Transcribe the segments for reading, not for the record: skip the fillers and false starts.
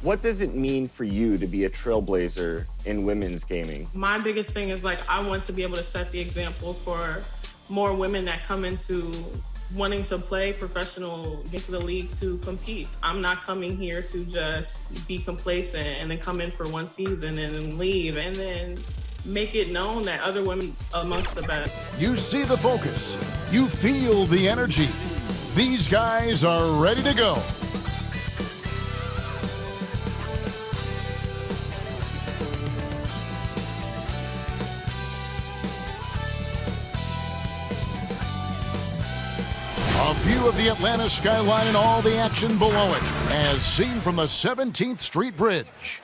What does it mean for you to be a trailblazer in women's gaming? My biggest thing is I want to be able to set the example for more women that come into wanting to play professional into the league to compete. I'm not coming here to just be complacent and then come in for one season and then leave and then make it known that other women amongst the best. You see the focus. You feel the energy. These guys are ready to go. A view of the Atlanta skyline and all the action below it, as seen from the 17th Street Bridge.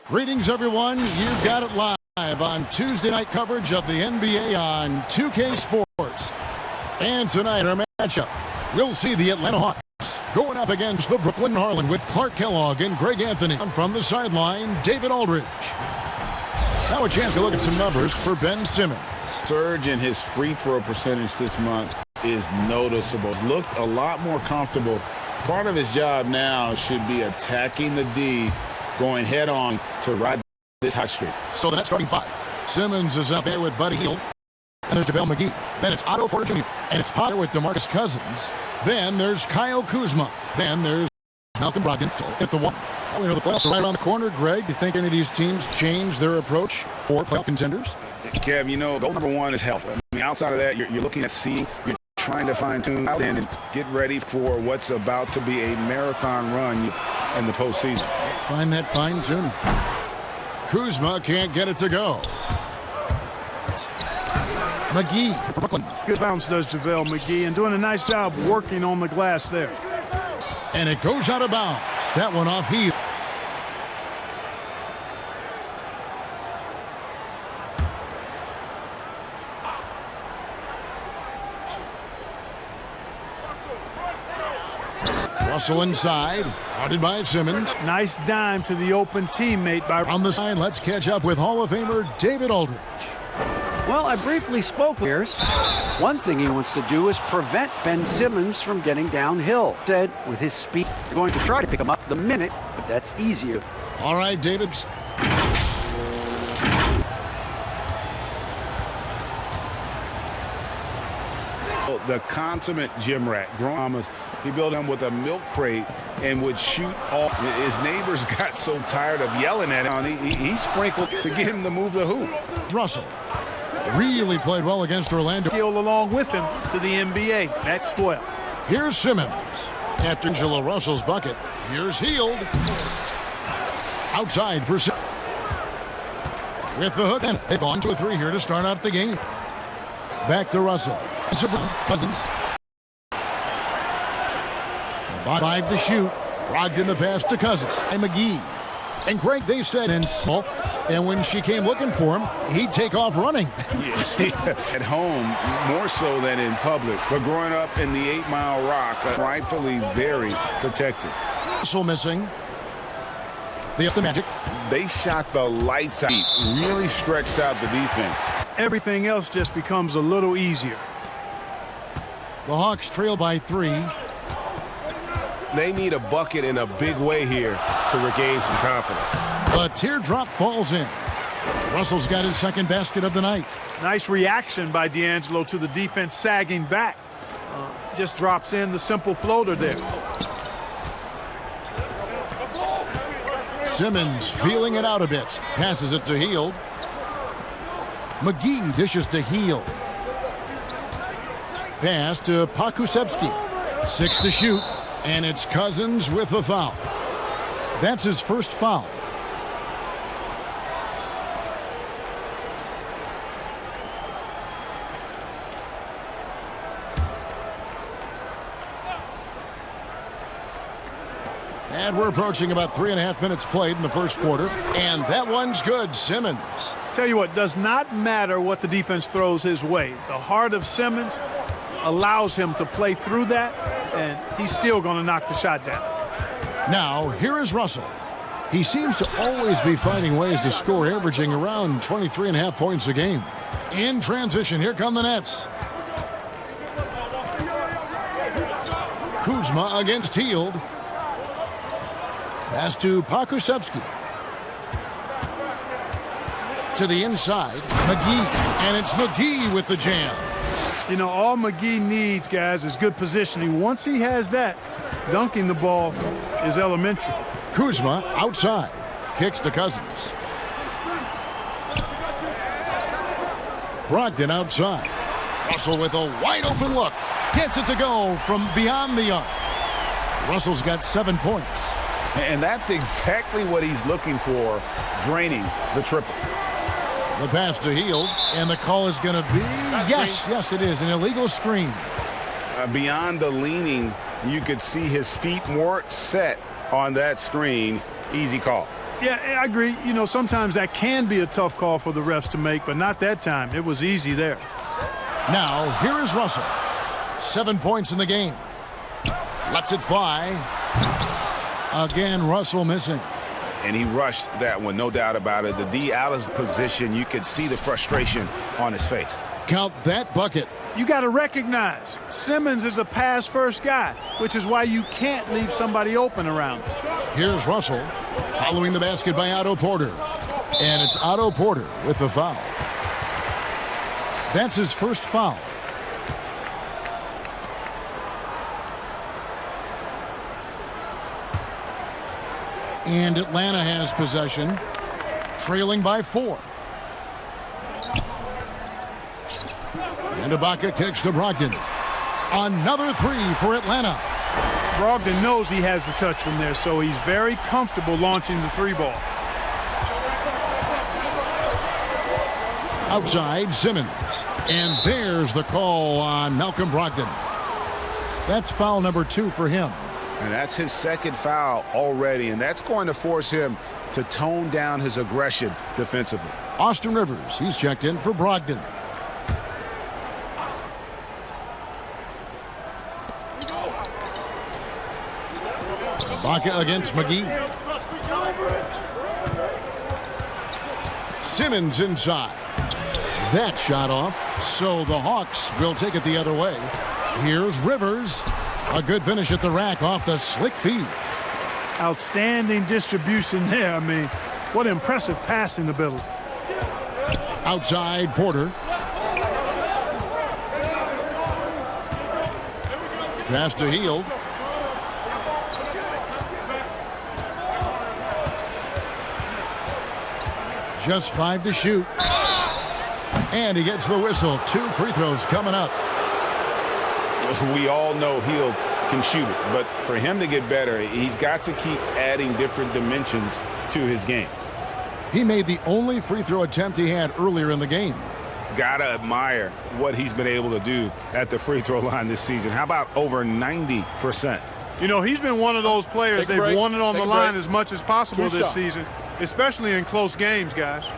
Greetings, everyone. You've got it live on Tuesday night coverage of the NBA on 2K Sports. And tonight, our matchup, we'll see the Atlanta Hawks going up against the Brooklyn Harlan with Clark Kellogg and Greg Anthony. From the sideline, David Aldridge. Now a chance to look at some numbers for Ben Simmons. Surge in his free throw percentage this month is noticeable. He's looked a lot more comfortable. Part of his job now should be attacking the D, going head on to ride this hot streak. So the net starting five. Simmons is up there with Buddy Hield. And there's JaVale McGee. Then it's Otto Porter Jr. And it's Potter with DeMarcus Cousins. Then there's Kyle Kuzma. Then there's Malcolm Brogdon at the one. Well, we know the playoffs are right around the corner. Greg, do you think any of these teams change their approach for playoff contenders? Kev, you know, goal number one is health. I mean, outside of that, you're looking at seeding. You're trying to fine-tune out and get ready for what's about to be a marathon run in the postseason. Find that fine-tuning. Kuzma can't get it to go. McGee for Brooklyn. Good bounce does JaVale McGee, and doing a nice job working on the glass there. And it goes out of bounds. That one off Heath. Russell inside, guarded by Simmons. Nice dime to the open teammate by... On the side, let's catch up with Hall of Famer David Aldridge. Well, I briefly spoke with Pierce. One thing he wants to do is prevent Ben Simmons from getting downhill. Said with his speed, they're going to try to pick him up the minute, but that's easier. All right, David. The consummate gym rat. Grandma's, he built him with a milk crate and would shoot all. His neighbors got so tired of yelling at him. He sprinkled to get him to move the hoop. Russell really played well against Orlando. Along with him to the NBA. That's spoiled. Here's Simmons. After Angelo Russell's bucket, here's Hield. Outside for Simmons. With the hook, and they've gone to a three here to start out the game. Back to Russell. Cousins. 5 to shoot. Brogdon the pass to Cousins. And McGee. And Greg, they said in small. And when she came looking for him, he'd take off running. At home, more so than in public. But growing up in the 8 Mile Rock, rightfully very protected. Also missing. The Magic. They shot the lights out. Really stretched out the defense. Everything else just becomes a little easier. The Hawks trail by 3. They need a bucket in a big way here to regain some confidence. A teardrop falls in. Russell's got his second basket of the night. Nice reaction by D'Angelo to the defense sagging back. Just drops in the simple floater there. Simmons feeling it out a bit. Passes it to Hield. McGee dishes to Hield. Pass to Pokusevski. 6 to shoot. And it's Cousins with the foul. That's his first foul. And we're approaching about 3.5 minutes played in the first quarter. And that one's good, Simmons. Tell you what, does not matter what the defense throws his way. The heart of Simmons allows him to play through that, and he's still going to knock the shot down. Now, here is Russell. He seems to always be finding ways to score, averaging around 23.5 points a game. In transition, here come the Nets. Kuzma against Hield. Pass to Pokusevski. To the inside, McGee. And it's McGee with the jam. You know, all McGee needs, guys, is good positioning. Once he has that, dunking the ball is elementary. Kuzma outside. Kicks to Cousins. Brogdon outside. Russell with a wide open look. Gets it to go from beyond the arc. Russell's got 7 points. And that's exactly what he's looking for, draining the triple. The pass to Hield, and the call is going to be, yes, it is, an illegal screen. Beyond the leaning, you could see his feet more set on that screen. Easy call. Yeah, I agree. You know, sometimes that can be a tough call for the refs to make, but not that time. It was easy there. Now, here is Russell. 7 points in the game. Lets it fly. Again, Russell missing. And he rushed that one, no doubt about it. The D out of position, you could see the frustration on his face. Count that bucket. You got to recognize Simmons is a pass-first guy, which is why you can't leave somebody open around him. Here's Russell following the basket by Otto Porter. And it's Otto Porter with the foul. That's his first foul. And Atlanta has possession, trailing by 4. And Ibaka kicks to Brogdon. Another 3 for Atlanta. Brogdon knows he has the touch from there, so he's very comfortable launching the 3-ball. Outside, Simmons. And there's the call on Malcolm Brogdon. That's foul number 2 for him. And that's his second foul already, and that's going to force him to tone down his aggression defensively. Austin Rivers, he's checked in for Brogdon. Ibaka against McGee. Simmons inside. That shot off, so the Hawks will take it the other way. Here's Rivers. A good finish at the rack off the slick feed. Outstanding distribution there. I mean, what impressive passing ability. Outside, Porter. Pass to Hield. Just 5 to shoot. And he gets the whistle. 2 free throws coming up. We all know Hield can shoot it, but for him to get better, he's got to keep adding different dimensions to his game. He made the only free throw attempt he had earlier in the game. Gotta admire what he's been able to do at the free throw line this season. How about over 90%? You know, he's been one of those players they've wanted on the line as much as possible this season, especially in close games, guys.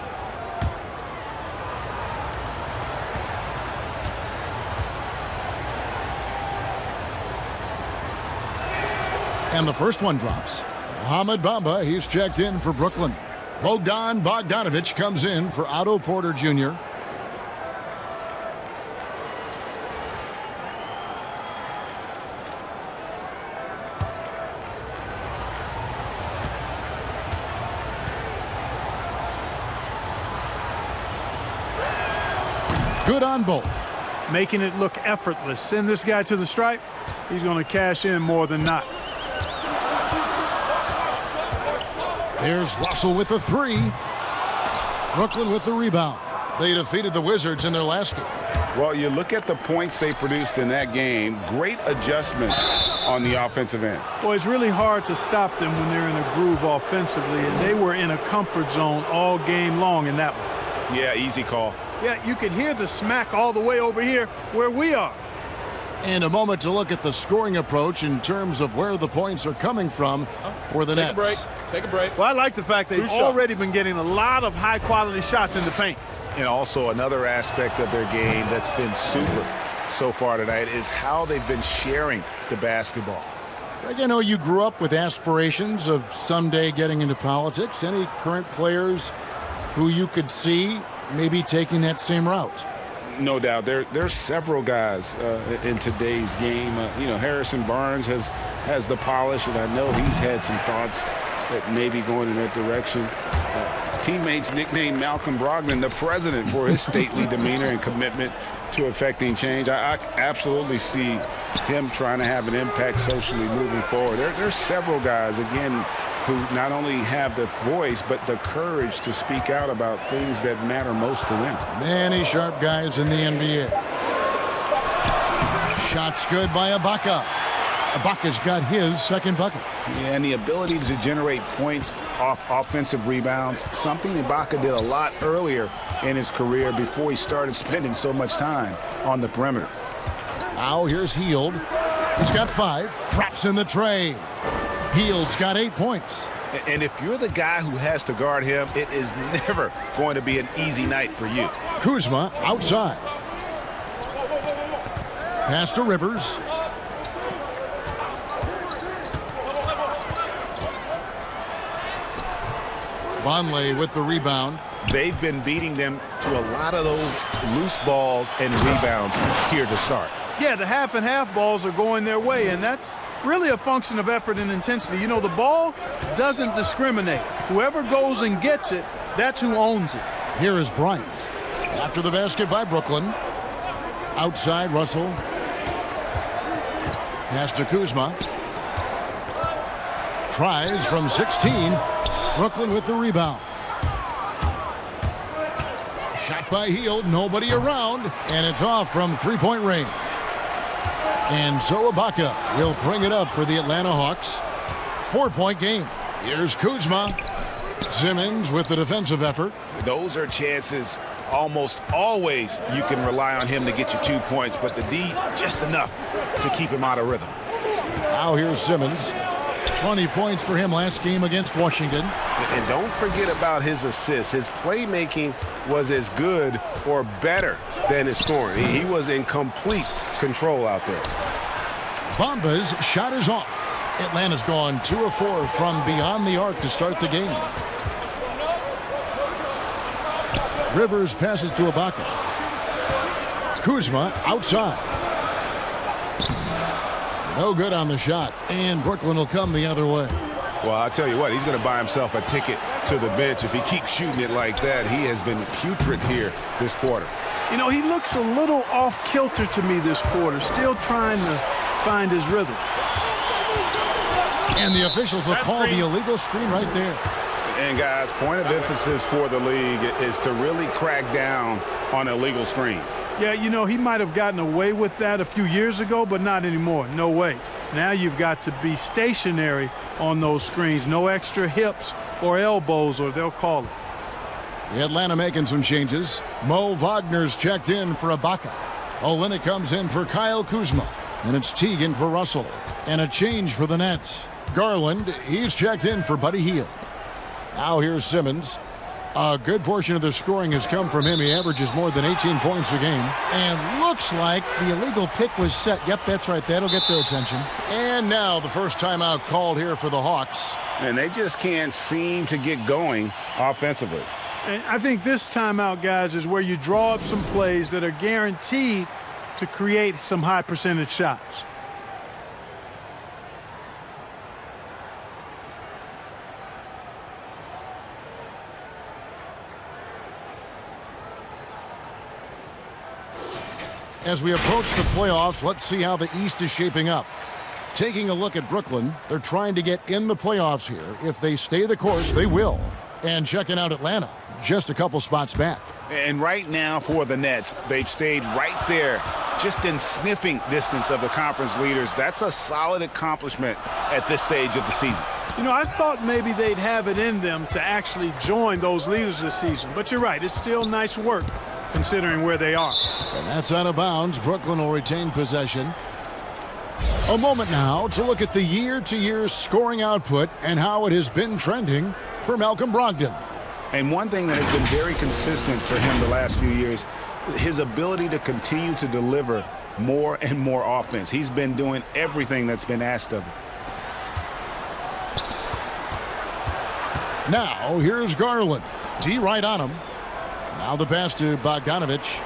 And the first one drops. Mohamed Bamba, he's checked in for Brooklyn. Bogdan Bogdanović comes in for Otto Porter Jr. Good on both. Making it look effortless. Send this guy to the stripe. He's going to cash in more than not. There's Russell with the 3. Brooklyn with the rebound. They defeated the Wizards in their last game. Well, you look at the points they produced in that game. Great adjustment on the offensive end. Boy, it's really hard to stop them when they're in a groove offensively, and they were in a comfort zone all game long in that one. Yeah, easy call. Yeah, you can hear the smack all the way over here where we are. And a moment to look at the scoring approach in terms of where the points are coming from for the Nets. Take a break. Well, I like the fact they've already been getting a lot of high-quality shots in the paint. And also another aspect of their game that's been super so far tonight is how they've been sharing the basketball. Greg, I know you grew up with aspirations of someday getting into politics. Any current players who you could see maybe taking that same route? No doubt. There's several guys in today's game. Harrison Barnes has the polish, and I know he's had some thoughts that may be going in that direction. Teammates nicknamed Malcolm Brogdon the president for his stately demeanor and commitment to effecting change. I absolutely see him trying to have an impact socially moving forward. There's several guys, again, who not only have the voice but the courage to speak out about things that matter most to them. Many sharp guys in the NBA. Shots good by Ibaka. Ibaka's got his second bucket. Yeah, and the ability to generate points off offensive rebounds, something Ibaka did a lot earlier in his career before he started spending so much time on the perimeter. Now here's Hield. He's got 5. Drops in the tray. Hield's got 8 points. And if you're the guy who has to guard him, it is never going to be an easy night for you. Kuzma outside. Pass to Rivers. Vonleh with the rebound. They've been beating them to a lot of those loose balls and rebounds here to start. Yeah, the half and half balls are going their way, and that's really a function of effort and intensity. You know, the ball doesn't discriminate. Whoever goes and gets it, that's who owns it. Here is Bryant. After the basket by Brooklyn. Outside, Russell. Pass to Kuzma. Tries from 16. Brooklyn with the rebound. Shot by Hield, nobody around, and it's off from three-point range. And so Ibaka will bring it up for the Atlanta Hawks. 4-point game. Here's Kuzma. Simmons with the defensive effort. Those are chances almost always you can rely on him to get you 2 points, but the D just enough to keep him out of rhythm. Now here's Simmons. 20 points for him last game against Washington. And don't forget about his assists. His playmaking was as good or better than his scoring. He was in complete control out there. Bamba's shot is off. Atlanta's gone 2 of 4 from beyond the arc to start the game. Rivers passes to Ibaka. Kuzma outside. No good on the shot, and Brooklyn will come the other way. Well, I'll tell you what, he's going to buy himself a ticket to the bench if he keeps shooting it like that. He has been putrid here this quarter. You know, he looks a little off-kilter to me this quarter, still trying to find his rhythm. And the officials will call the illegal screen right there. And, guys, point of emphasis for the league is to really crack down on illegal screens. Yeah, you know, he might have gotten away with that a few years ago, but not anymore. No way. Now you've got to be stationary on those screens. No extra hips or elbows, or they'll call it. The Atlanta making some changes. Mo Wagner's checked in for Ibaka. Olynyk comes in for Kyle Kuzma. And it's Teagan for Russell. And a change for the Nets. Garland, he's checked in for Buddy Hield. Now here's Simmons. A good portion of the scoring has come from him. He averages more than 18 points a game. And looks like the illegal pick was set. Yep, that's right. That'll get their attention. And now the first timeout called here for the Hawks. And they just can't seem to get going offensively. And I think this timeout, guys, is where you draw up some plays that are guaranteed to create some high percentage shots. As we approach the playoffs, let's see how the East is shaping up. Taking a look at Brooklyn, they're trying to get in the playoffs here. If they stay the course, they will. And checking out Atlanta, just a couple spots back. And right now for the Nets, they've stayed right there, just in sniffing distance of the conference leaders. That's a solid accomplishment at this stage of the season. You know, I thought maybe they'd have it in them to actually join those leaders this season. But you're right, it's still nice work considering where they are. And that's out of bounds. Brooklyn will retain possession. A moment now to look at the year-to-year scoring output and how it has been trending for Malcolm Brogdon. And one thing that has been very consistent for him the last few years, his ability to continue to deliver more and more offense. He's been doing everything that's been asked of him. Now, here's Garland. D right on him. Now the pass to Bogdanovich.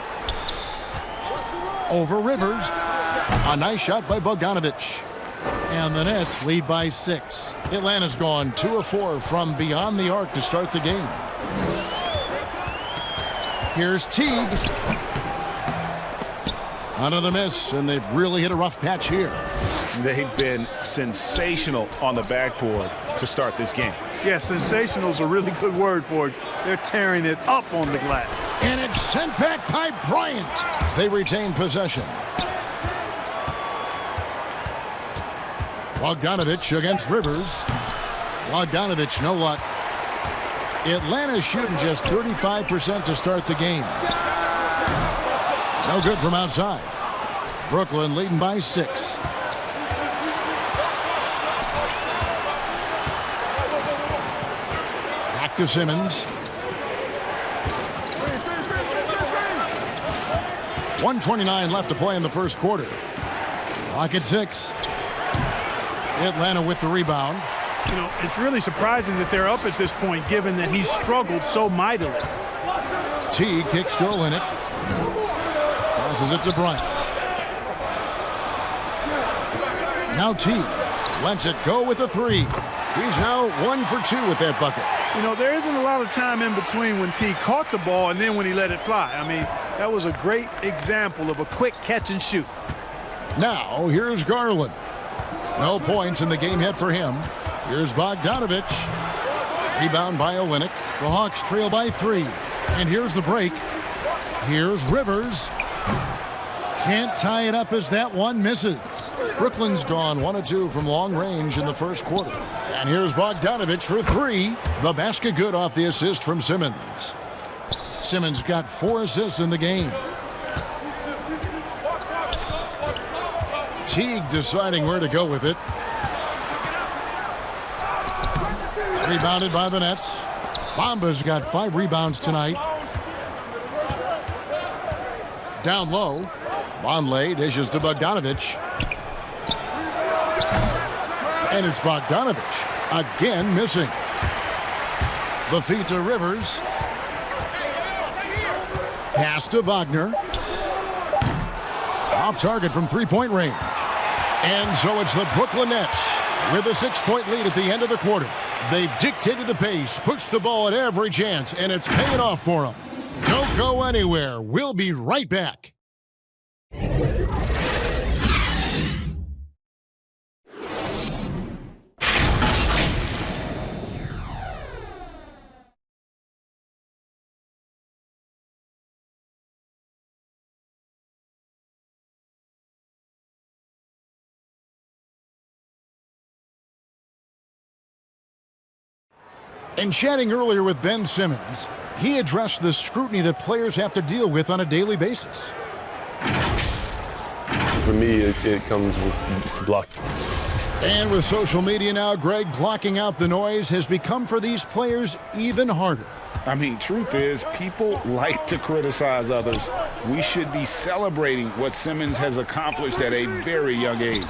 Over Rivers. A nice shot by Bogdanovich. And the Nets lead by 6. Atlanta's gone 2 of 4 from beyond the arc to start the game. Here's Teague. Another miss, and they've really hit a rough patch here. They've been sensational on the backboard to start this game. Yeah, sensational is a really good word for it. They're tearing it up on the glass. And it's sent back by Bryant. They retain possession. Bogdanovich against Rivers. Bogdanovich, no luck. Atlanta's shooting just 35% to start the game. No good from outside. Brooklyn leading by 6. Back to Simmons. 1:29 left to play in the first quarter. Clock at 6. Atlanta with the rebound. You know, it's really surprising that they're up at this point, given that he's struggled so mightily. T kicks to Olynyk. Passes it to Bryant. Now T lets it go with a 3. He's now 1 for 2 with that bucket. You know, there isn't a lot of time in between when T caught the ball and then when he let it fly. I mean, that was a great example of a quick catch and shoot. Now here's Garland. No points in the game yet for him. Here's Bogdanovich. Rebound by Olynyk. The Hawks trail by 3. And here's the break. Here's Rivers. Can't tie it up as that one misses. Brooklyn's gone 1 of 2 from long range in the first quarter. And here's Bogdanovich for 3. The basket good off the assist from Simmons. Simmons got 4 assists in the game. Teague deciding where to go with it. Rebounded by the Nets. Bamba's got 5 rebounds tonight. Down low. Vonleh dishes to Bogdanovich. And it's Bogdanovich again missing. The feed to Rivers. Pass to Wagner. Off target from 3-point range. And so it's the Brooklyn Nets with a 6-point lead at the end of the quarter. They've dictated the pace, pushed the ball at every chance, and it's paying off for them. Don't go anywhere. We'll be right back. In chatting earlier with Ben Simmons, he addressed the scrutiny that players have to deal with on a daily basis. For me, it comes with block. And with social media now, Greg, blocking out the noise has become for these players even harder. I mean, truth is, people like to criticize others. We should be celebrating what Simmons has accomplished at a very young age.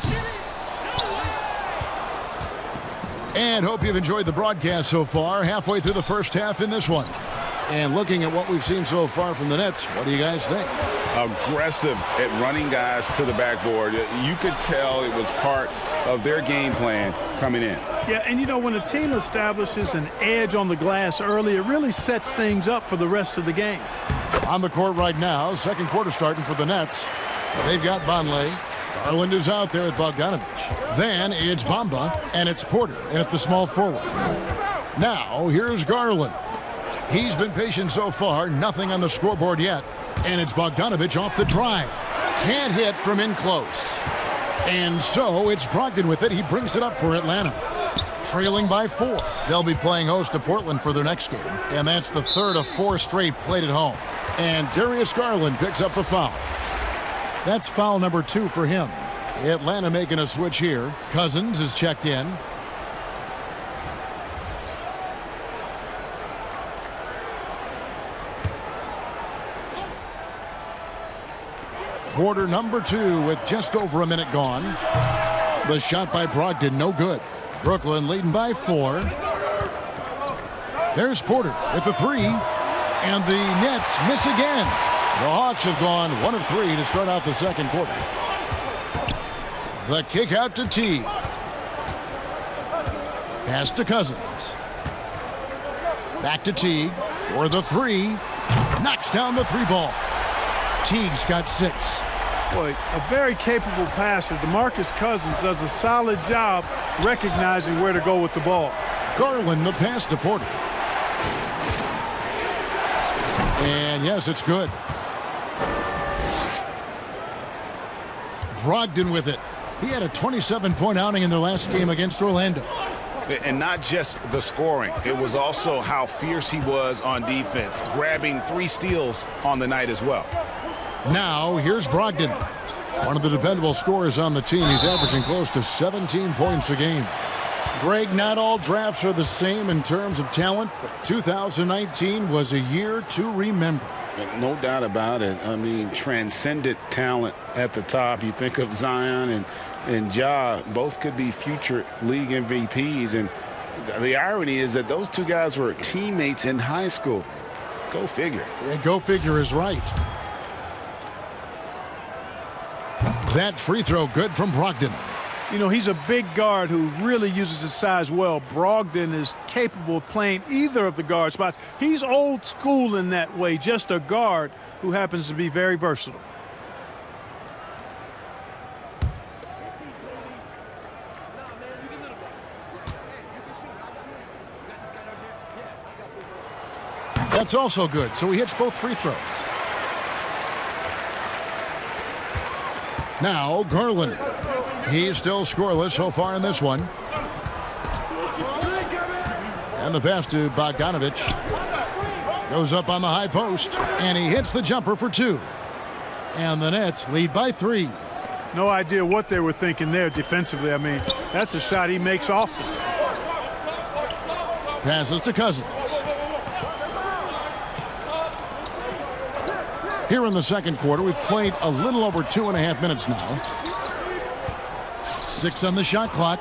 And hope you've enjoyed the broadcast so far. Halfway through the first half in this one. And looking at what we've seen so far from the Nets, what do you guys think? Aggressive at running guys to the backboard. You could tell it was part of their game plan coming in. Yeah, and you know, when a team establishes an edge on the glass early, it really sets things up for the rest of the game. On the court right now, second quarter starting for the Nets. They've got Vonleh. Garland is out there with Bogdanovich. Then it's Bamba, and it's Porter, and at the small forward. Now, here's Garland. He's been patient so far, nothing on the scoreboard yet. And it's Bogdanovich off the drive. Can't hit from in close. And so it's Brogdon with it. He brings it up for Atlanta. Trailing by 4. They'll be playing host to Portland for their next game. And that's the third of 4 straight played at home. And Darius Garland picks up the foul. That's foul number 2 for him. Atlanta making a switch here. Cousins is checked in. Quarter number 2 with just over a minute gone. The shot by Brogdon, no good. Brooklyn leading by 4. There's Porter with the 3. And the Nets miss again. The Hawks have gone 1 of 3 to start out the second quarter. The kick out to Teague. Pass to Cousins. Back to Teague for the three. Knocks down the three ball. Teague's got 6. Boy, a very capable passer. DeMarcus Cousins does a solid job recognizing where to go with the ball. Garland the pass to Porter. And yes, it's good. Brogdon with it. He had a 27-point outing in their last game against Orlando. And not just the scoring. It was also how fierce he was on defense, grabbing 3 steals on the night as well. Now, here's Brogdon. One of the dependable scorers on the team. He's averaging close to 17 points a game. Greg, not all drafts are the same in terms of talent, but 2019 was a year to remember. No doubt about it. I mean, transcendent talent at the top. You think of Zion and Ja, both could be future league MVPs. And the irony is that those two guys were teammates in high school. Go figure. Yeah, go figure is right. That free throw good from Brogdon. You know, he's a big guard who really uses his size well. Brogdon is capable of playing either of the guard spots. He's old school in that way, just a guard who happens to be very versatile. That's also good, so he hits both free throws. Now, Garland. He's still scoreless so far in this one. And the pass to Bogdanovic. Goes up on the high post, and he hits the jumper for 2. And the Nets lead by 3. No idea what they were thinking there defensively. I mean, that's a shot he makes often. Passes to Cousins. Here in the second quarter, we've played a little over 2.5 minutes now. 6 on the shot clock.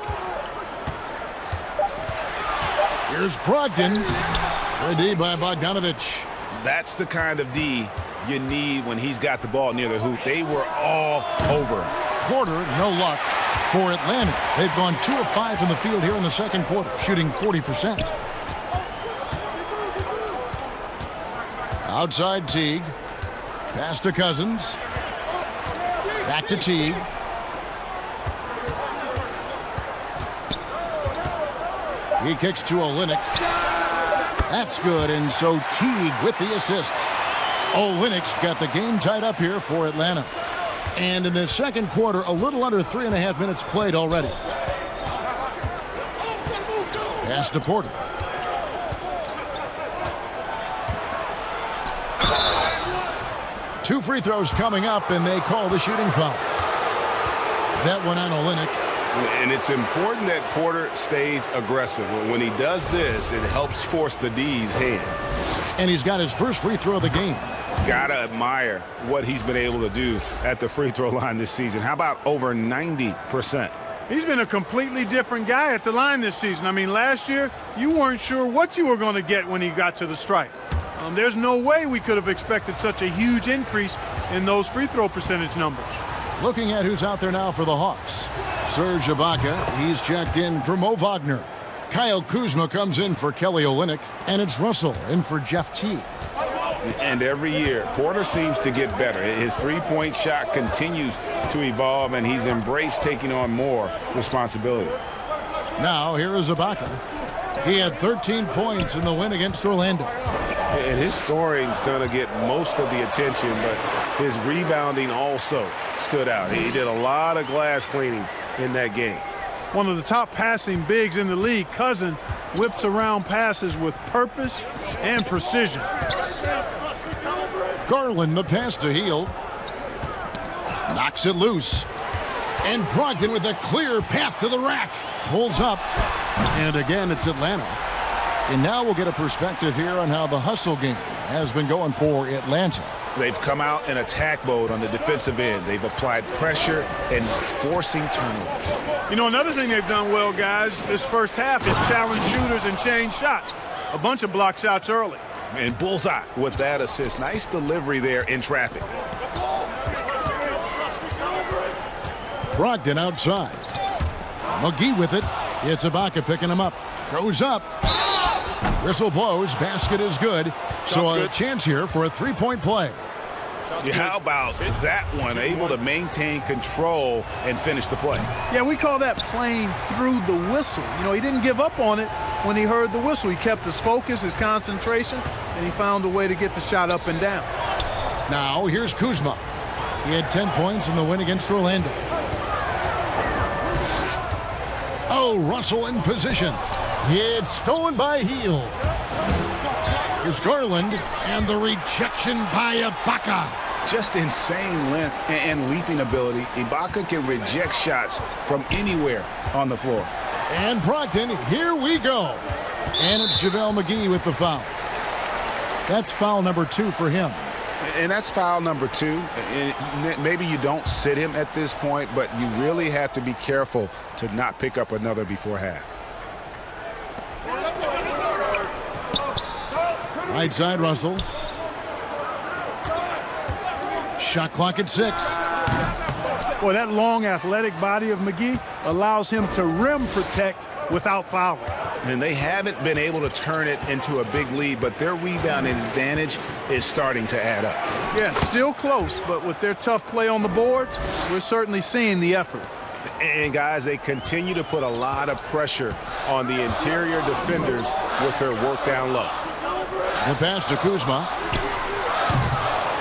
Here's Brogdon. The D by Bogdanovic. That's the kind of D you need when he's got the ball near the hoop. They were all over him. Porter, no luck for Atlanta. They've gone 2 of 5 from the field here in the second quarter, shooting 40%. Outside Teague. Pass to Cousins. Back to Teague. He kicks to Olynyk. That's good, and so Teague with the assist. Olynyk's got the game tied up here for Atlanta. And in the second quarter, a little under 3.5 minutes played already. Pass to Porter. Two free throws coming up, and they call the shooting foul. That one on Olynyk. And it's important that Porter stays aggressive. When he does this, it helps force the D's hand. And he's got his first free throw of the game. Gotta admire what he's been able to do at the free throw line this season. How about over 90%? He's been a completely different guy at the line this season. I mean, last year, you weren't sure what you were going to get when he got to the stripe. There's no way we could have expected such a huge increase in those free throw percentage numbers. Looking at who's out there now for the Hawks. Serge Ibaka, he's checked in for Mo Wagner. Kyle Kuzma comes in for Kelly Olynyk, and it's Russell in for Jeff Teague. And every year, Porter seems to get better. His three-point shot continues to evolve, and he's embraced taking on more responsibility. Now, here is Ibaka. He had 13 points in the win against Orlando. And his scoring's going to get most of the attention, but his rebounding also stood out. He did a lot of glass cleaning in that game. One of the top passing bigs in the league, Cousin whips around passes with purpose and precision. Garland, the pass to Hield. Knocks it loose. And Brogdon with a clear path to the rack. Pulls up. And again, it's Atlanta. And now we'll get a perspective here on how the hustle game has been going for Atlanta. They've come out in attack mode on the defensive end. They've applied pressure and forcing turnovers. You know, another thing they've done well, guys, this first half is challenge shooters and change shots. A bunch of block shots early. And bullseye with that assist. Nice delivery there in traffic. Brogdon outside. McGee with it. It's Ibaka picking him up. Goes up. Whistle blows. Basket is good. So a chance here for a three-point play. Yeah, how about that one? Able to maintain control and finish the play. Yeah, we call that playing through the whistle. You know, he didn't give up on it when he heard the whistle. He kept his focus, his concentration, and he found a way to get the shot up and down. Now, here's Kuzma. He had 10 points in the win against Orlando. Oh, Russell in position. It's stolen by Hield. Here's Garland, and the rejection by Ibaka. Just insane length and leaping ability. Ibaka can reject shots from anywhere on the floor. And Brogdon, here we go. And it's JaVale McGee with the foul. That's foul number 2 for him. And that's foul number 2. And maybe you don't sit him at this point, but you really have to be careful to not pick up another before half. Right side, Russell. Shot clock at 6. Boy, that long athletic body of McGee allows him to rim protect without fouling. And they haven't been able to turn it into a big lead, but their rebounding advantage is starting to add up. Yeah, still close, but with their tough play on the boards, we're certainly seeing the effort. And guys, they continue to put a lot of pressure on the interior defenders with their work down low. The pass to Kuzma.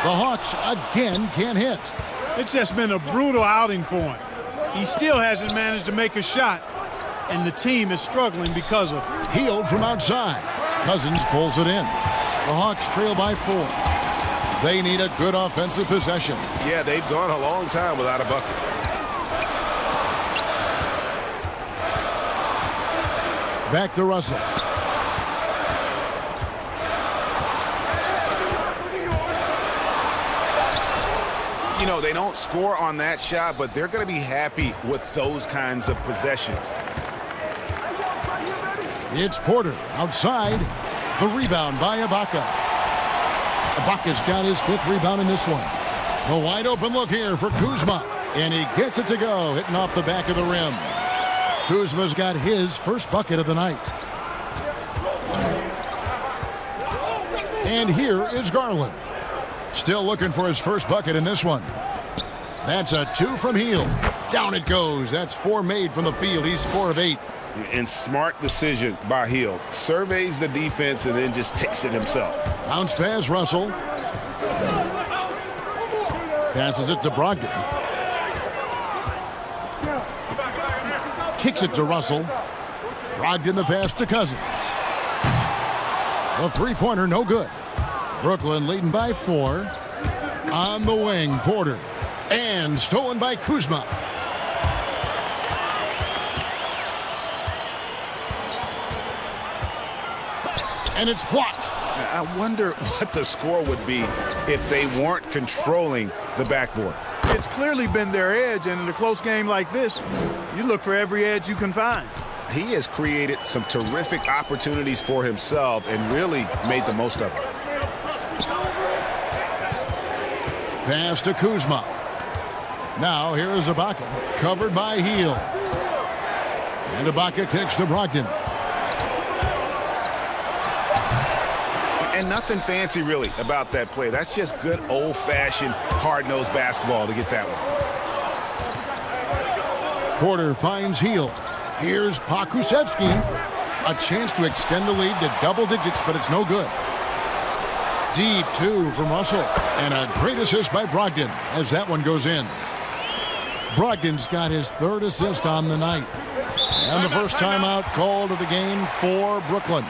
The Hawks again can't hit. It's just been a brutal outing for him. He still hasn't managed to make a shot, and the team is struggling because of it. Hield from outside. Cousins pulls it in. The Hawks trail by 4. They need a good offensive possession. Yeah, they've gone a long time without a bucket. Back to Russell. You know, they don't score on that shot, but they're going to be happy with those kinds of possessions. It's Porter outside. The rebound by Ibaka. Ibaka's got his 5th rebound in this one. A wide open look here for Kuzma. And he gets it to go, hitting off the back of the rim. Kuzma's got his first bucket of the night. And here is Garland. Still looking for his first bucket in this one. That's a 2 from Hield. Down it goes. That's 4 made from the field. He's 4 of 8. And smart decision by Hield. Surveys the defense and then just takes it himself. Bounce pass, Russell. Passes it to Brogdon. Kicks it to Russell. Brogdon the pass to Cousins. The three-pointer no good. Brooklyn leading by 4. On the wing, Porter. And stolen by Kuzma. And it's blocked. I wonder what the score would be if they weren't controlling the backboard. It's clearly been their edge, and in a close game like this, you look for every edge you can find. He has created some terrific opportunities for himself and really made the most of it. Pass to Kuzma. Now here is Ibaka, covered by Hield. And Ibaka kicks to Brogdon. And nothing fancy really about that play. That's just good old-fashioned hard-nosed basketball to get that one. Porter finds Hield. Here's Pokusevski. A chance to extend the lead to double digits, but it's no good. Deep 2 from Russell. And a great assist by Brogdon as that one goes in. Brogdon's got his 3rd assist on the night. And the first timeout called of the game for Brooklyn.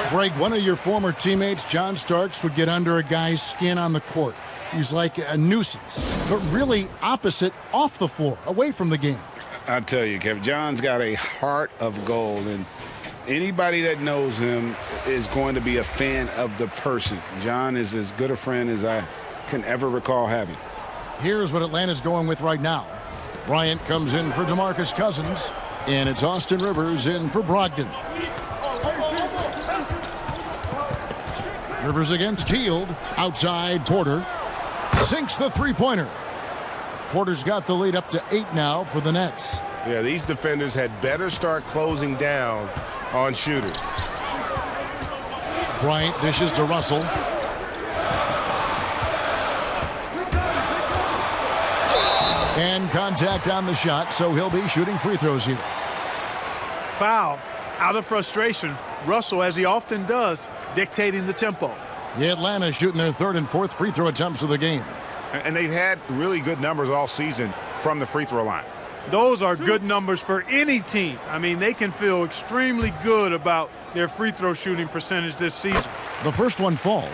Greg, one of your former teammates, John Starks, would get under a guy's skin on the court. He's like a nuisance, but really opposite off the floor, away from the game. I tell you, Kevin, John's got a heart of gold, and anybody that knows him is going to be a fan of the person. John is as good a friend as I can ever recall having. Here's what Atlanta's going with right now. Bryant comes in for DeMarcus Cousins, and it's Austin Rivers in for Brogdon. Rivers against Hield. Outside, Porter sinks the three-pointer. Porter's got the lead up to 8 now for the Nets. Yeah, these defenders had better start closing down on shooters. Bryant dishes to Russell. And contact on the shot, so he'll be shooting free throws here. Foul. Out of frustration, Russell, as he often does, dictating the tempo. Atlanta shooting their 3rd and 4th free throw attempts of the game. And they've had really good numbers all season from the free throw line. Those are good numbers for any team. I mean, they can feel extremely good about their free throw shooting percentage this season. The first one falls.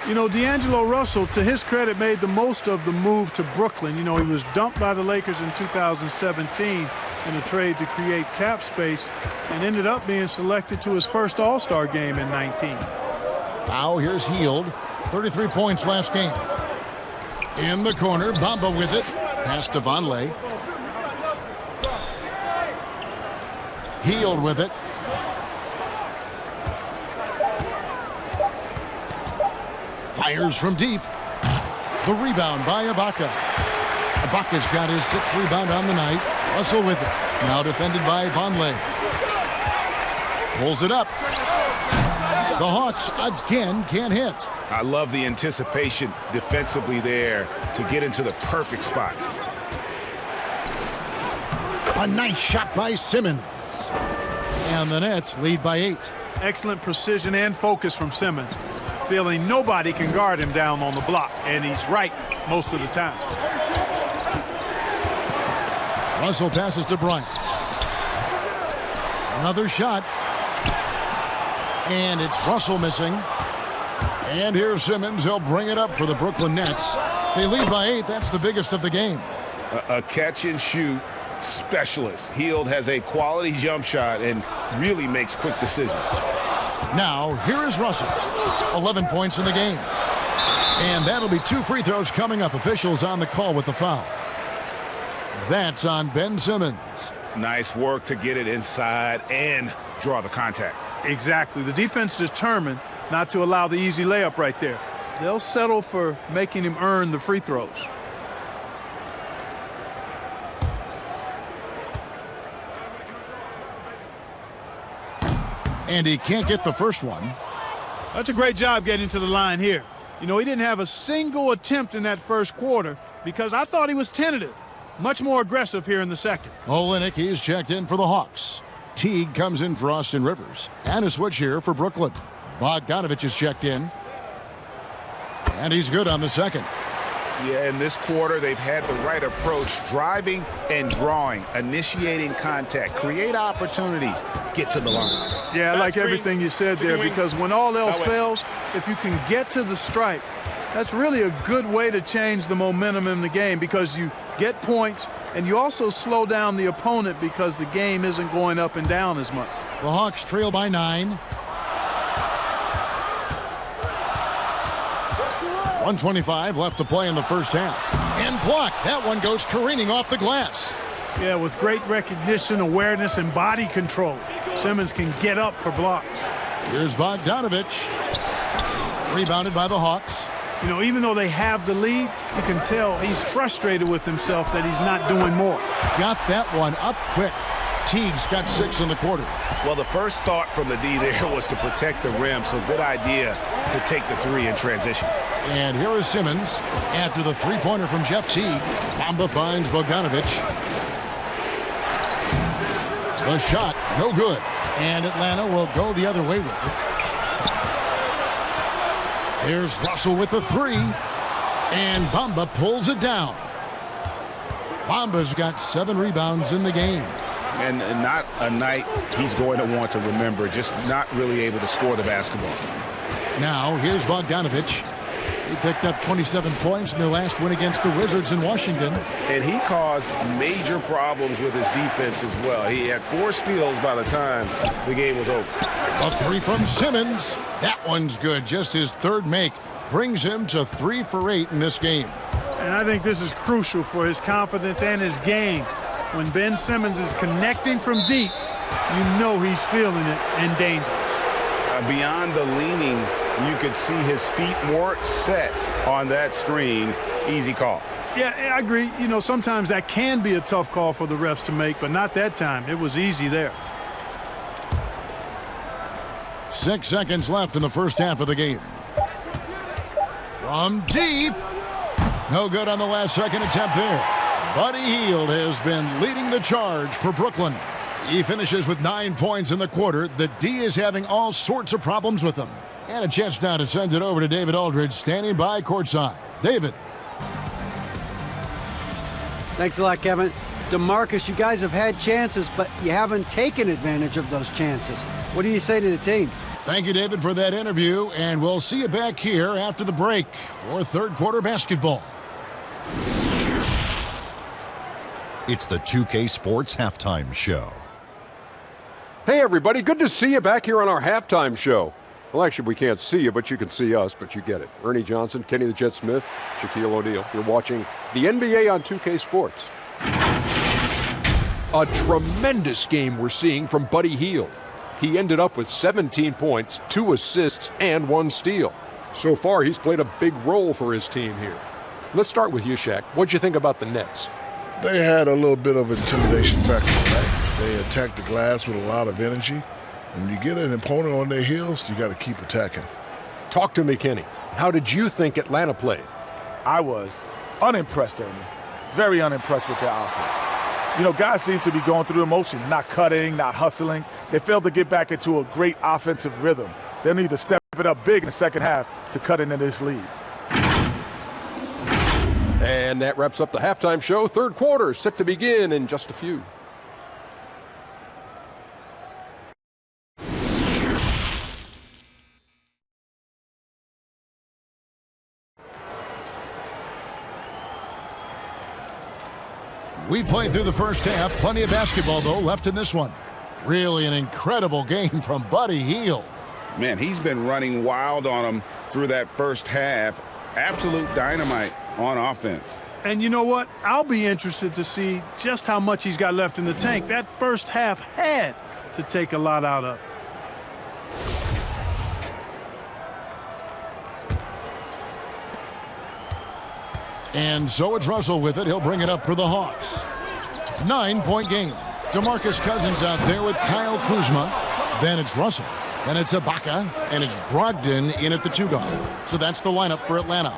You know, D'Angelo Russell, to his credit, made the most of the move to Brooklyn. You know, he was dumped by the Lakers in 2017 in a trade to create cap space and ended up being selected to his first All-Star game in 19. Now here's Hield. 33 points last game. In the corner, Bamba with it. Pass to Vonleh. Hield with it. Fires from deep. The rebound by Ibaka. Ibaka's got his 6th rebound on the night. Russell with it. Now defended by Vonleh. Pulls it up. The Hawks again can't hit. I love the anticipation defensively there to get into the perfect spot. A nice shot by Simmons. And the Nets lead by 8. Excellent precision and focus from Simmons. Feeling nobody can guard him down on the block, and he's right most of the time. Russell passes to Bryant. Another shot. And it's Russell missing. And here's Simmons. He'll bring it up for the Brooklyn Nets. They lead by 8. That's the biggest of the game. A catch and shoot specialist. Hield has a quality jump shot and really makes quick decisions. Now, here is Russell. 11 points in the game. And that'll be 2 free throws coming up. Officials on the call with the foul. That's on Ben Simmons. Nice work to get it inside and draw the contact. Exactly. The defense determined not to allow the easy layup right there. They'll settle for making him earn the free throws. And he can't get the first one. That's a great job getting to the line here. You know, he didn't have a single attempt in that first quarter because I thought he was tentative. Much more aggressive here in the second. Olenek, he's checked in for the Hawks. Teague comes in for Austin Rivers. And a switch here for Brooklyn. Bogdanovich is checked in. And he's good on the second. Yeah, in this quarter, they've had the right approach, driving and drawing, initiating contact, create opportunities, get to the line. Yeah, I like everything you said there because when all else fails, if you can get to the stripe, that's really a good way to change the momentum in the game because you get points and you also slow down the opponent because the game isn't going up and down as much. The Hawks trail by 9. 1:25 left to play in the first half. And blocked. That one goes careening off the glass. Yeah, with great recognition, awareness, and body control, Simmons can get up for blocks. Here's Bogdanovich. Rebounded by the Hawks. You know, even though they have the lead, you can tell he's frustrated with himself that he's not doing more. Got that one up quick. Teague's got 6 in the quarter. Well, the first thought from the D there was to protect the rim, so good idea to take the 3 in transition. And here is Simmons after the 3-pointer from Jeff Teague. Bamba finds Bogdanovich. The shot, no good. And Atlanta will go the other way with it. Here's Russell with the 3. And Bamba pulls it down. Bamba's got 7 rebounds in the game. And not a night he's going to want to remember, just not really able to score the basketball. Now, here's Bogdanovich. He picked up 27 points in their last win against the Wizards in Washington. And he caused major problems with his defense as well. He had 4 steals by the time the game was over. A 3 from Simmons. That one's good. Just his 3rd make. Brings him to 3 for 8 in this game. And I think this is crucial for his confidence and his game. When Ben Simmons is connecting from deep, you know he's feeling it and dangerous. Beyond the leaning, you could see his feet more set on that screen easy call. Yeah, I agree. You know, sometimes that can be a tough call for the refs to make, but not that time. It was easy there. 6 seconds left in the first half of the game. From deep. No good on the last second attempt there. Buddy Hield has been leading the charge for Brooklyn. He finishes with 9 points in the quarter. The D is having all sorts of problems with him. And a chance now to send it over to David Aldridge, standing by courtside. David. Thanks a lot, Kevin. DeMarcus, you guys have had chances, but you haven't taken advantage of those chances. What do you say to the team? Thank you, David, for that interview, and we'll see you back here after the break for third quarter basketball. It's the 2K Sports Halftime Show. Hey, everybody. Good to see you back here on our halftime show. Well, actually, we can't see you, but you can see us, but you get it. Ernie Johnson, Kenny the Jet Smith, Shaquille O'Neal. You're watching the NBA on 2K Sports. A tremendous game we're seeing from Buddy Hield. He ended up with 17 points, 2 assists, and 1 steal. So far, he's played a big role for his team here. Let's start with you, Shaq. What'd you think about the Nets? They had a little bit of intimidation factor tonight. They attacked the glass with a lot of energy. When you get an opponent on their heels, you got to keep attacking. Talk to me, Kenny. How did you think Atlanta played? I was unimpressed, Ernie. Very unimpressed with their offense. You know, guys seem to be going through the motions, not cutting, not hustling. They failed to get back into a great offensive rhythm. They'll need to step it up big in the second half to cut into this lead. And that wraps up the halftime show. Third quarter set to begin in just a few. We played through the first half. Plenty of basketball, though, left in this one. Really an incredible game from Buddy Hield. Man, he's been running wild on him through that first half. Absolute dynamite on offense. And you know what? I'll be interested to see just how much he's got left in the tank. That first half had to take a lot out of. And so it's Russell with it. He'll bring it up for the Hawks. 9-point game. DeMarcus Cousins out there with Kyle Kuzma. Then it's Russell. Then it's Ibaka. And it's Brogdon in at the 2 guard. So that's the lineup for Atlanta.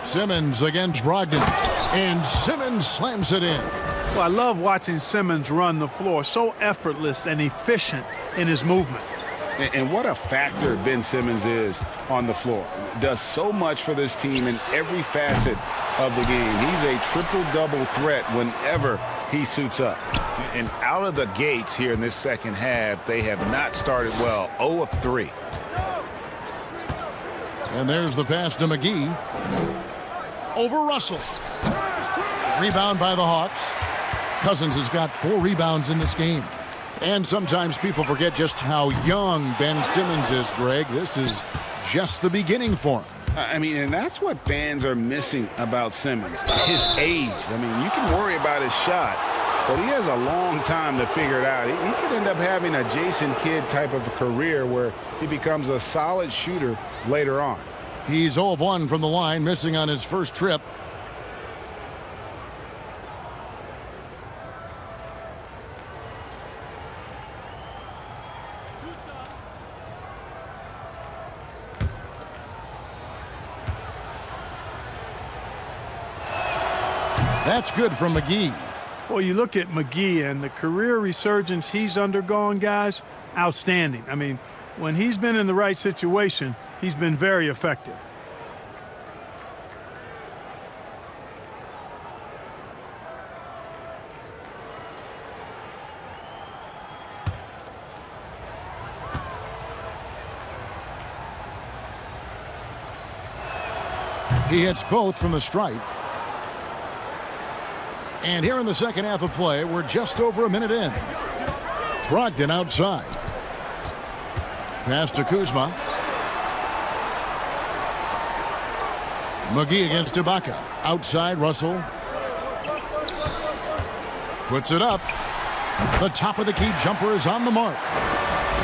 Simmons against Brogdon. And Simmons slams it in. Well, I love watching Simmons run the floor. So effortless and efficient in his movement. And what a factor Ben Simmons is on the floor. Does so much for this team in every facet of the game. He's a triple-double threat whenever he suits up. And out of the gates here in this second half, they have not started well. 0 of 3. And there's the pass to McGee. Over Russell. Rebound by the Hawks. Cousins has got 4 rebounds in this game. And sometimes people forget just how young Ben Simmons is, Greg. This is just the beginning for him. I mean, and that's what fans are missing about Simmons, his age. I mean, you can worry about his shot, but he has a long time to figure it out. He could end up having a Jason Kidd type of a career where he becomes a solid shooter later on. He's 0 of 1 from the line, missing on his first trip. That's good from McGee. Well, you look at McGee and the career resurgence he's undergone, guys, outstanding. I mean, when he's been in the right situation, he's been very effective. He hits both from the stripe. And here in the second half of play, we're just over a minute in. Brogdon outside. Pass to Kuzma. McGee against Ibaka. Outside, Russell. Puts it up. The top of the key jumper is on the mark.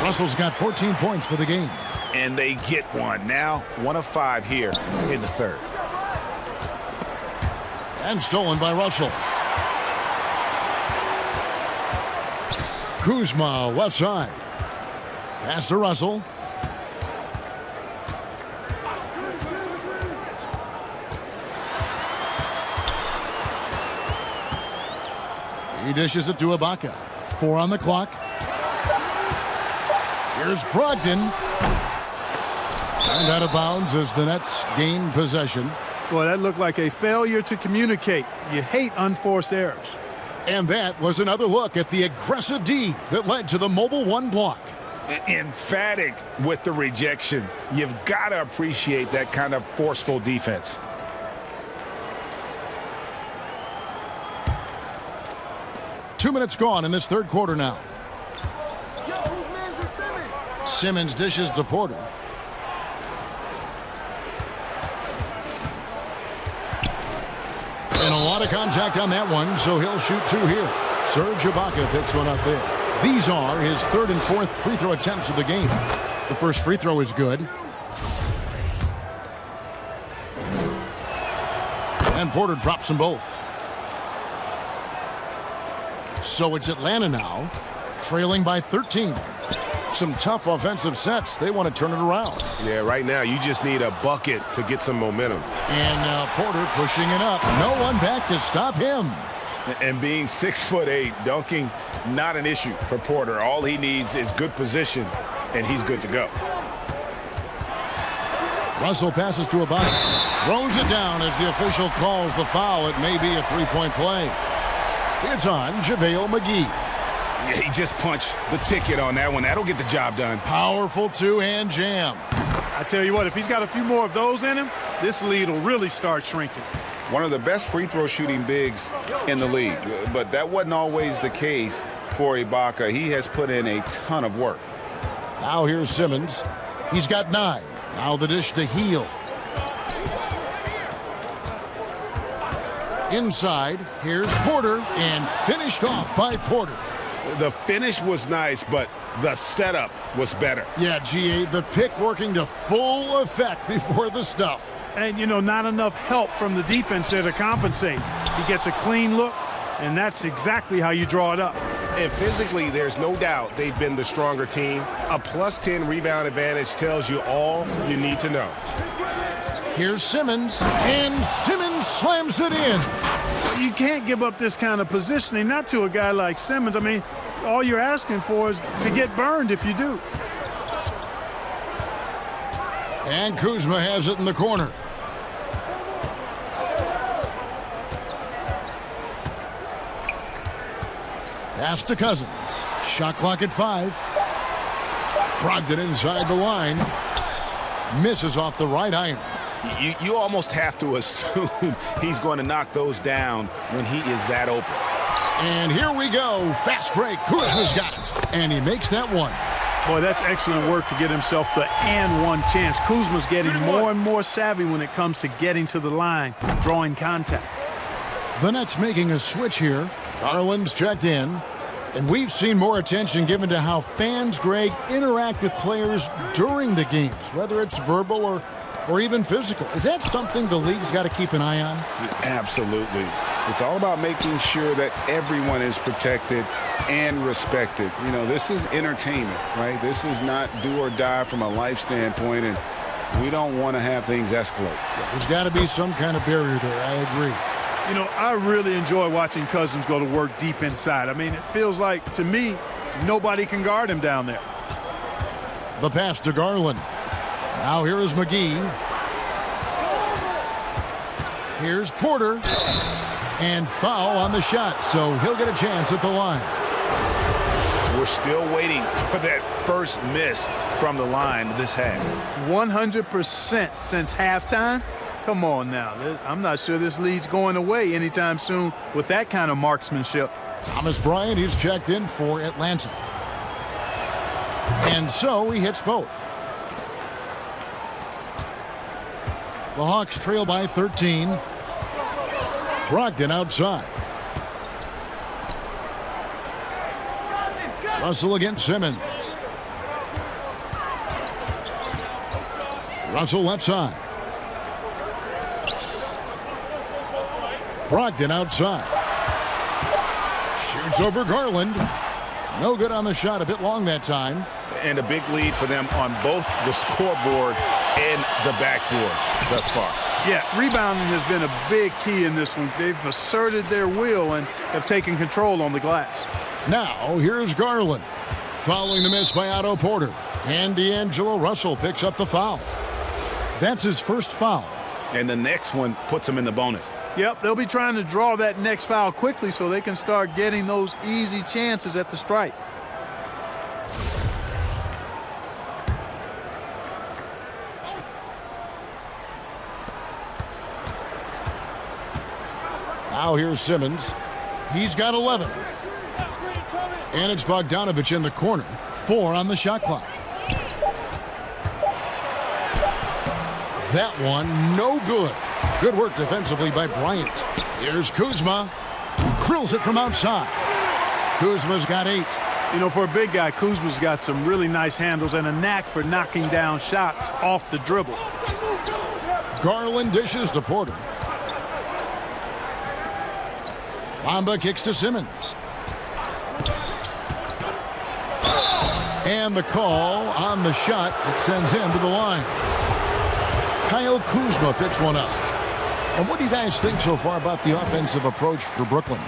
Russell's got 14 points for the game. And they get one. Now 1 of 5 here in the third. And stolen by Russell. Kuzma, left side. Pass to Russell. He dishes it to Ibaka. 4 on the clock. Here's Brogdon. And out of bounds as the Nets gain possession. Boy, that looked like a failure to communicate. You hate unforced errors. And that was another look at the aggressive D that led to the Mobile 1 block. Emphatic with the rejection. You've got to appreciate that kind of forceful defense. Two minutes gone in this third quarter now. Simmons dishes to Porter. And a lot of contact on that one, so he'll shoot 2 here. Serge Ibaka picks one up there. These are his third and fourth free throw attempts of the game. The first free throw is good. And Porter drops them both. So it's Atlanta now, trailing by 13. Some tough offensive sets. They want to turn it around. Yeah, right now you just need a bucket to get some momentum. And now Porter pushing it up. No one back to stop him. And being 6'8", dunking, not an issue for Porter. All he needs is good position, and he's good to go. Russell passes to Ibaka. Throws it down as the official calls the foul. It may be a three-point play. It's on JaVale McGee. Yeah, he just punched the ticket on that one. That'll get the job done. Powerful two-hand jam. I tell you what, if he's got a few more of those in him, this lead will really start shrinking. One of the best free throw shooting bigs in the league, but that wasn't always the case for Ibaka. He has put in a ton of work. Now here's Simmons. He's got 9. Now the dish to Heel. Inside, here's Porter, and finished off by Porter. The finish was nice, but the setup was better. Yeah, GA, the pick working to full effect before the stuff. And, you know, not enough help from the defense there to compensate. He gets a clean look, and that's exactly how you draw it up. And physically, there's no doubt they've been the stronger team. A +10 rebound advantage tells you all you need to know. Here's Simmons, and Simmons slams it in. You can't give up this kind of positioning, not to a guy like Simmons. I mean, all you're asking for is to get burned if you do. And Kuzma has it in the corner. Pass to Cousins. Shot clock at 5. Brogdon inside the line. Misses off the right iron. You almost have to assume he's going to knock those down when he is that open. And here we go. Fast break. Kuzma's got it. And he makes that one. Boy, that's excellent work to get himself the and one chance. Kuzma's getting more and more savvy when it comes to getting to the line, drawing contact. The Nets making a switch here. Garland's checked in. And we've seen more attention given to how fans, Greg, interact with players during the games, whether it's verbal or even physical. Is that something the league's got to keep an eye on? Absolutely. It's all about making sure that everyone is protected and respected. You know, this is entertainment, right? This is not do or die from a life standpoint, and we don't want to have things escalate. There's got to be some kind of barrier there. I agree. You know, I really enjoy watching Cousins go to work deep inside. I mean, it feels like, to me, nobody can guard him down there. The pass to Garland. Now here is McGee. Here's Porter. And foul on the shot, so he'll get a chance at the line. We're still waiting for that first miss from the line this half. 100% since halftime? Come on now. I'm not sure this lead's going away anytime soon with that kind of marksmanship. Thomas Bryant, he's checked in for Atlanta. And so he hits both. The Hawks trail by 13. Brogdon outside. Russell against Simmons. Russell left side. Brogdon outside. Shoots over Garland. No good on the shot. A bit long that time. And a big lead for them on both the scoreboard and the backboard thus far. Yeah, rebounding has been a big key in this one. They've asserted their will and have taken control on the glass. Now, here's Garland. Following the miss by Otto Porter. And D'Angelo Russell picks up the foul. That's his first foul. And the next one puts him in the bonus. Yep, they'll be trying to draw that next foul quickly so they can start getting those easy chances at the stripe. Now here's Simmons. He's got 11. And it's Bogdanovich in the corner. 4 on the shot clock. That one, no good. Good work defensively by Bryant. Here's Kuzma. Drills it from outside. Kuzma's got 8. You know, for a big guy, Kuzma's got some really nice handles and a knack for knocking down shots off the dribble. Garland dishes to Porter. Bamba kicks to Simmons. And the call on the shot that sends him to the line. Kyle Kuzma picks one up. And what do you guys think so far about the offensive approach for Brooklyn?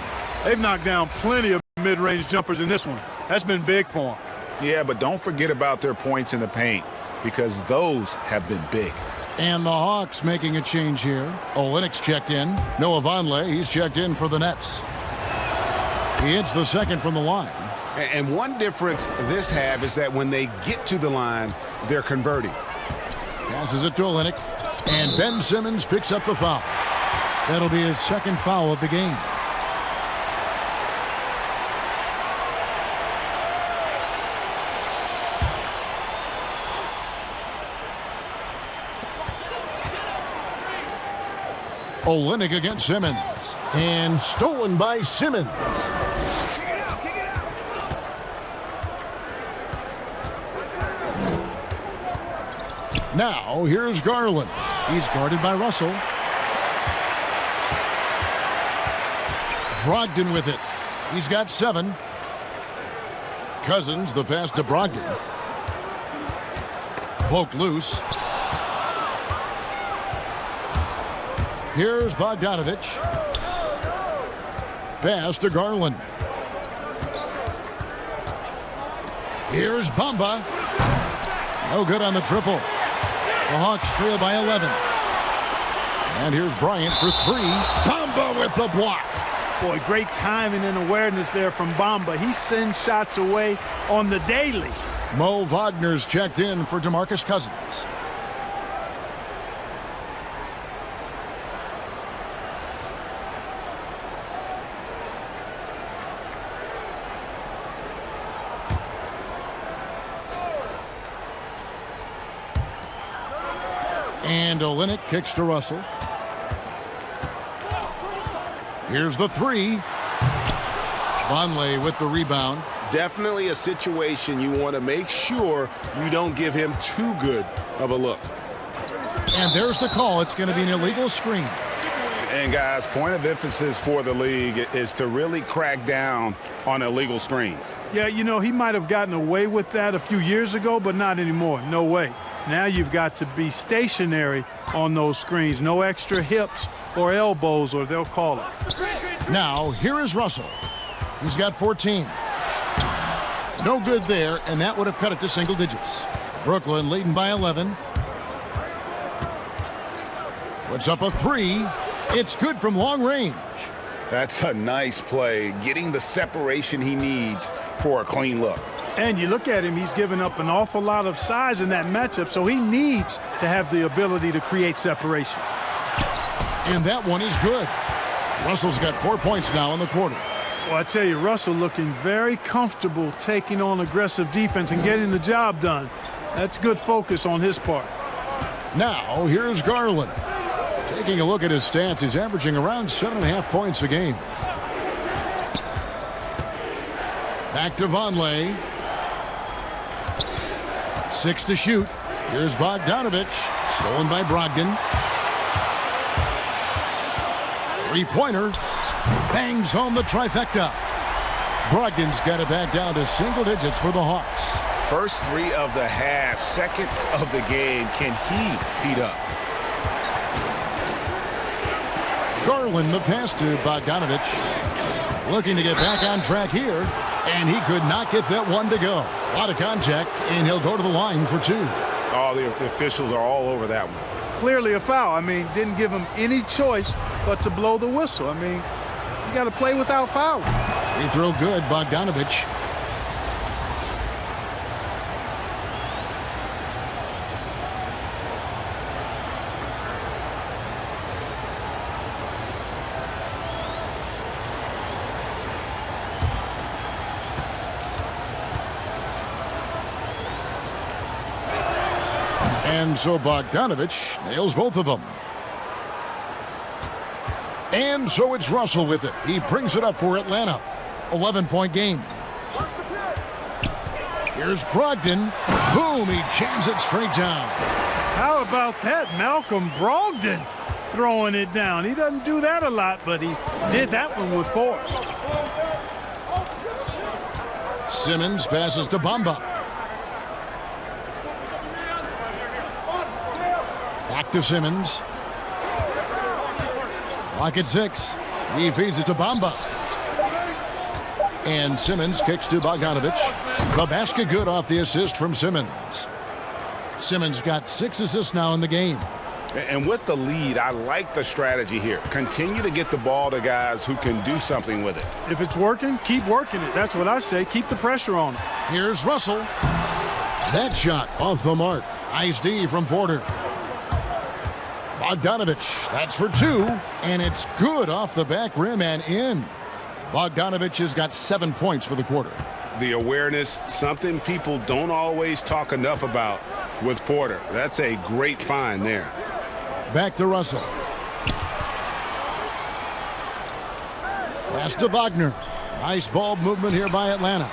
They've knocked down plenty of mid-range jumpers in this one. That's been big for them. Yeah, but don't forget about their points in the paint because those have been big. And the Hawks making a change here. Olynyk's checked in. Noah Vonleh, he's checked in for the Nets. He hits the second from the line. And one difference this half is that when they get to the line, they're converting. Passes it to Olynyk. And Ben Simmons picks up the foul. That'll be his second foul of the game. Olynyk against Simmons. And stolen by Simmons. Now, here's Garland. He's guarded by Russell. Brogdon with it. He's got 7. Cousins, the pass to Brogdon. Poked loose. Here's Bogdanovich. Pass to Garland. Here's Bamba. No good on the triple. The Hawks trail by 11. And here's Bryant for 3. Bamba with the block. Boy, great timing and awareness there from Bamba. He sends shots away on the daily. Mo Wagner's checked in for DeMarcus Cousins. And Olynyk kicks to Russell. Here's the 3. Vonleh with the rebound. Definitely a situation you want to make sure you don't give him too good of a look. And there's the call. It's going to be an illegal screen. And guys, point of emphasis for the league is to really crack down on illegal screens. Yeah, you know, he might have gotten away with that a few years ago, but not anymore. No way. Now you've got to be stationary on those screens. No extra hips or elbows, or they'll call it. Now, here is Russell. He's got 14. No good there, and that would have cut it to single digits. Brooklyn leading by 11. Puts up a 3. It's good from long range. That's a nice play, getting the separation he needs for a clean look. And you look at him, he's given up an awful lot of size in that matchup, so he needs to have the ability to create separation. And that one is good. Russell's got 4 points now in the quarter. Well, I tell you, Russell looking very comfortable taking on aggressive defense and getting the job done. That's good focus on his part. Now, here's Garland. Taking a look at his stats, he's averaging around 7.5 points a game. Back to Vonleh. 6 to shoot. Here's Bogdanovich. Stolen by Brogdon. Three-pointer. Bangs home the trifecta. Brogdon's got it back down to single digits for the Hawks. First three of the half, second of the game. Can he heat up? Garland the pass to Bogdanovich. Looking to get back on track here. And he could not get that one to go. A lot of contact, and he'll go to the line for two. Oh, the officials are all over that one. Clearly a foul. I mean, didn't give him any choice but to blow the whistle. I mean, you got to play without fouling. Free throw good, Bogdanovich. And so Bogdanovich nails both of them. And so it's Russell with it. He brings it up for Atlanta. 11-point game. Here's Brogdon. Boom, he jams it straight down. How about that? Malcolm Brogdon throwing it down. He doesn't do that a lot, but he did that one with force. Simmons passes to Bamba. Back to Simmons. Clock at 6. He feeds it to Bamba. And Simmons kicks to Bogdanovich. The basket good off the assist from Simmons. Simmons got 6 assists now in the game. And with the lead, I like the strategy here. Continue to get the ball to guys who can do something with it. If it's working, keep working it. That's what I say. Keep the pressure on him. Here's Russell. That shot off the mark. Nice D from Porter. Bogdanovich, that's for 2, and it's good off the back rim and in. Bogdanovich has got 7 points for the quarter. The awareness, something people don't always talk enough about with Porter. That's a great find there. Back to Russell. Pass to Wagner. Nice ball movement here by Atlanta.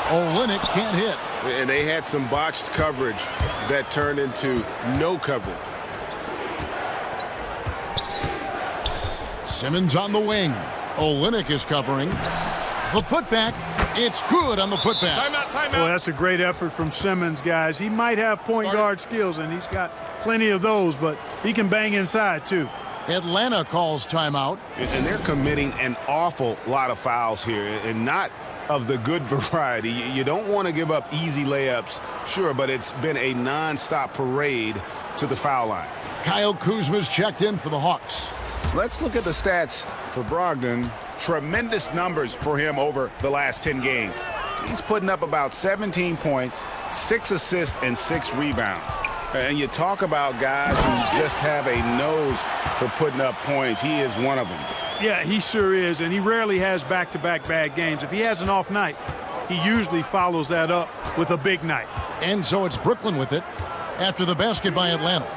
Olynyk can't hit. And they had some botched coverage that turned into no coverage. Simmons on the wing. Olynyk is covering. The putback. It's good on the putback. Timeout. Well, that's a great effort from Simmons, guys. He might have point guard skills, and he's got plenty of those, but he can bang inside, too. Atlanta calls timeout. And they're committing an awful lot of fouls here, and not of the good variety. You don't want to give up easy layups, sure, but it's been a nonstop parade to the foul line. Kyle Kuzma's checked in for the Hawks. Let's look at the stats for Brogdon. Tremendous numbers for him over the last 10 games. He's putting up about 17 points, 6 assists, and 6 rebounds. And you talk about guys who just have a nose for putting up points. He is one of them. Yeah, he sure is, and he rarely has back-to-back bad games. If he has an off night, he usually follows that up with a big night. And so it's Brooklyn with it after the basket by Atlanta.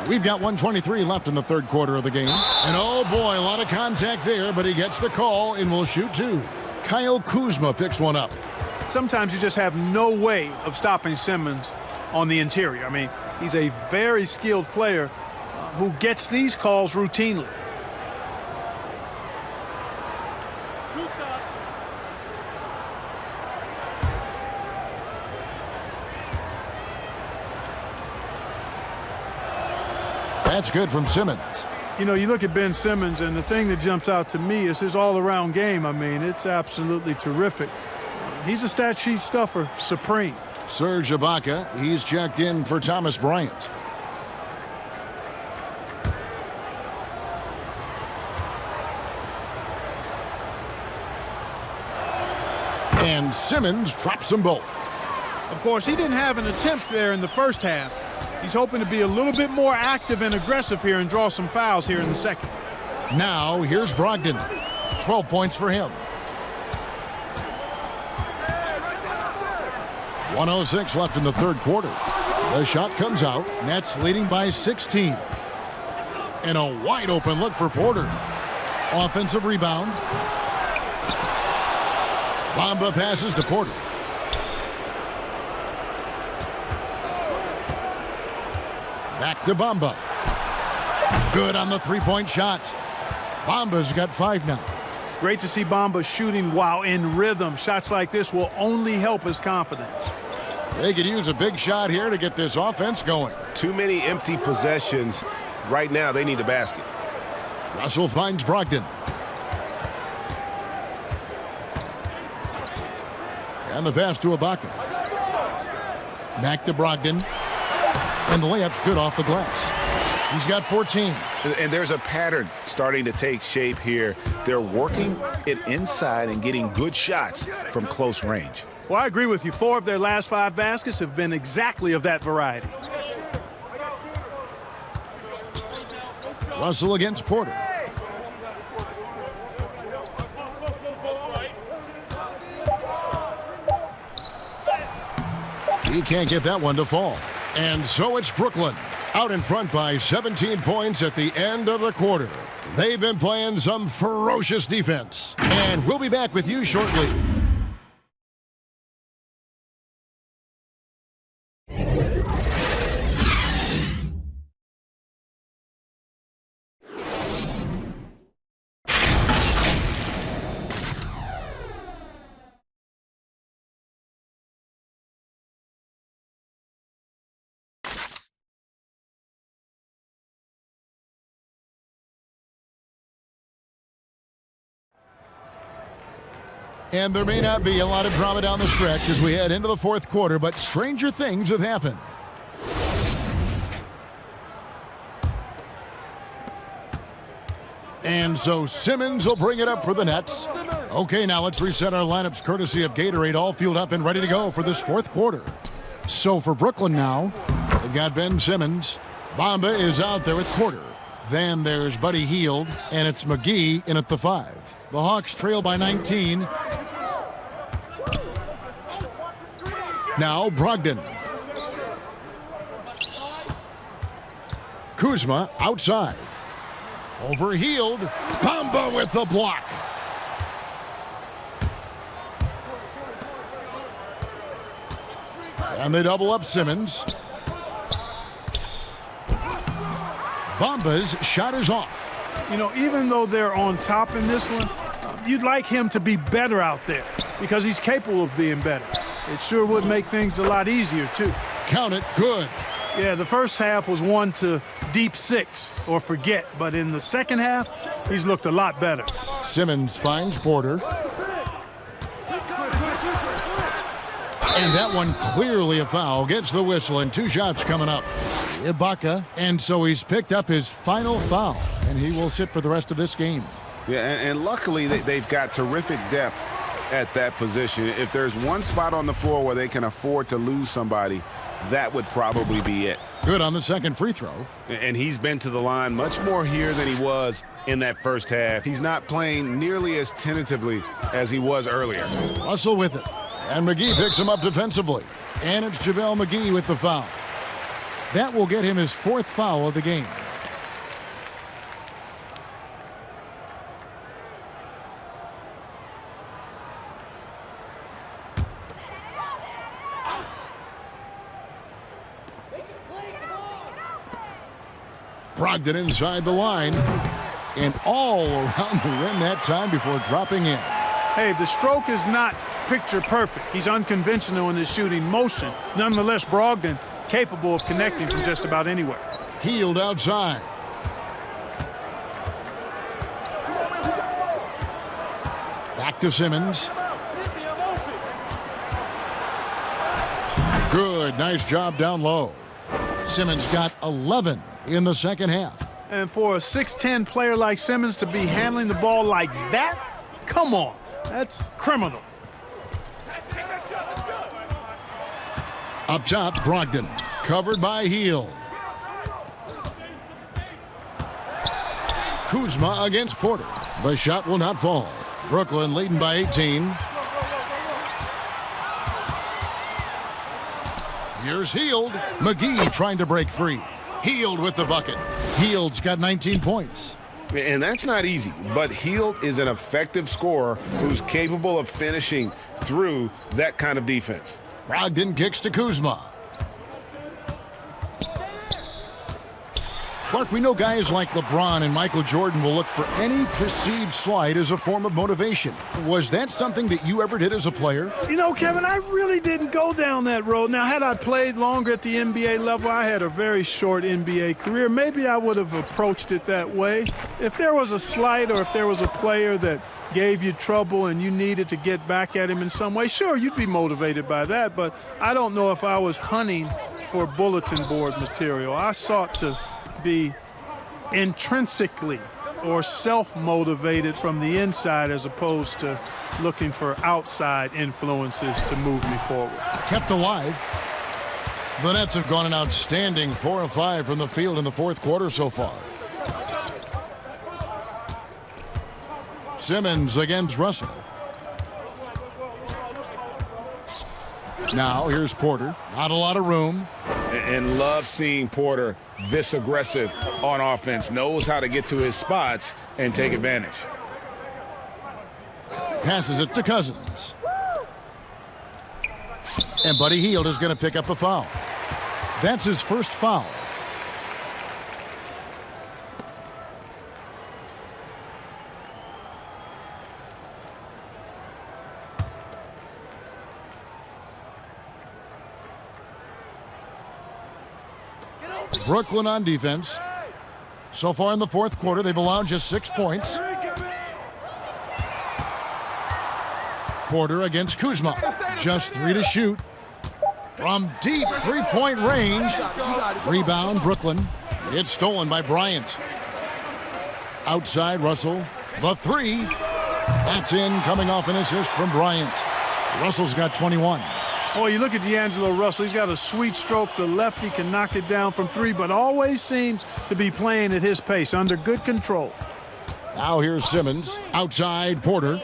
We've got 1:23 left in the third quarter of the game. And oh boy, a lot of contact there, but he gets the call and will shoot 2. Kyle Kuzma picks one up. Sometimes you just have no way of stopping Simmons on the interior. I mean, he's a very skilled player who gets these calls routinely. That's good from Simmons. You know, you look at Ben Simmons, and the thing that jumps out to me is his all-around game. I mean, it's absolutely terrific. He's a stat sheet stuffer supreme. Serge Ibaka, he's checked in for Thomas Bryant. And Simmons drops them both. Of course, he didn't have an attempt there in the first half. He's hoping to be a little bit more active and aggressive here and draw some fouls here in the second. Now, here's Brogdon. 12 points for him. 1:06 left in the third quarter. The shot comes out. Nets leading by 16. And a wide open look for Porter. Offensive rebound. Bamba passes to Porter. Back to Bamba. Good on the three-point shot. Bamba's got 5 now. Great to see Bamba shooting while in rhythm. Shots like this will only help his confidence. They could use a big shot here to get this offense going. Too many empty possessions. Right now, they need a basket. Russell finds Brogdon. And the pass to Ibaka. Back to Brogdon. And the layup's good off the glass. He's got 14. And there's a pattern starting to take shape here. They're working it inside and getting good shots from close range. Well, I agree with you. 4 of their last 5 baskets have been exactly of that variety. Russell against Porter. He can't get that one to fall. And so it's Brooklyn, out in front by 17 points at the end of the quarter. They've been playing some ferocious defense. And we'll be back with you shortly. And there may not be a lot of drama down the stretch as we head into the fourth quarter, but stranger things have happened. And so Simmons will bring it up for the Nets. Okay, now let's reset our lineups courtesy of Gatorade, all fueled up and ready to go for this fourth quarter. So for Brooklyn now, they've got Ben Simmons. Bamba is out there with Porter. Then there's Buddy Hield, and it's McGee in at the 5. The Hawks trail by 19. Now Brogdon. Kuzma outside. Over Hield. Bamba with the block. And they double up Simmons. Bamba's shot is off. You know, even though they're on top in this one, you'd like him to be better out there because he's capable of being better. It sure would make things a lot easier, too. Count it, good. Yeah, the first half was 1 to deep 6 or forget, but in the second half, he's looked a lot better. Simmons finds Porter. And that one clearly a foul. Gets the whistle and 2 shots coming up. Ibaka, and so he's picked up his final foul, and he will sit for the rest of this game. Yeah, and luckily they've got terrific depth at that position. If there's one spot on the floor where they can afford to lose somebody, that would probably be it. Good on the second free throw. And he's been to the line much more here than he was in that first half. He's not playing nearly as tentatively as he was earlier. Russell with it. And McGee picks him up defensively. And it's JaVale McGee with the foul. That will get him his 4th foul of the game. Brogdon inside the line. And all around the rim that time before dropping in. Hey, the stroke is not picture perfect. He's unconventional in his shooting motion. Nonetheless, Brogdon capable of connecting from just about anywhere. Hield outside. Back to Simmons. Good, nice job down low. Simmons got 11 in the second half. And for a 6'10 player like Simmons to be handling the ball like that, come on, that's criminal. Up top, Brogdon, covered by Hield. Kuzma against Porter. The shot will not fall. Brooklyn leading by 18. Here's Hield. McGee trying to break free. Hield with the bucket. Hield's got 19 points. And that's not easy, but Hield is an effective scorer who's capable of finishing through that kind of defense. Brogdon kicks to Kuzma. Clark, we know guys like LeBron and Michael Jordan will look for any perceived slight as a form of motivation. Was that something that you ever did as a player? You know, Kevin, I really didn't go down that road. Now, had I played longer at the NBA level, I had a very short NBA career, maybe I would have approached it that way. If there was a slight or if there was a player that gave you trouble and you needed to get back at him in some way, sure, you'd be motivated by that, but I don't know if I was hunting for bulletin board material. I sought to be intrinsically or self-motivated from the inside as opposed to looking for outside influences to move me forward. Kept alive. The Nets have gone an outstanding 4 of 5 from the field in the fourth quarter so far. Simmons against Russell. Now here's Porter. Not a lot of room. And love seeing Porter this aggressive on offense. Knows how to get to his spots and take advantage. Passes it to Cousins. And Buddy Hield is going to pick up the foul. That's his first foul. Brooklyn on defense. So far in the fourth quarter, they've allowed just 6 points. Porter against Kuzma. Just 3 to shoot. From deep three-point range. Rebound, Brooklyn. It's stolen by Bryant. Outside, Russell. The 3. That's in, coming off an assist from Bryant. Russell's got 21. Oh, you look at D'Angelo Russell. He's got a sweet stroke. The lefty can knock it down from 3, but always seems to be playing at his pace, under good control. Now here's Simmons. Outside, Porter.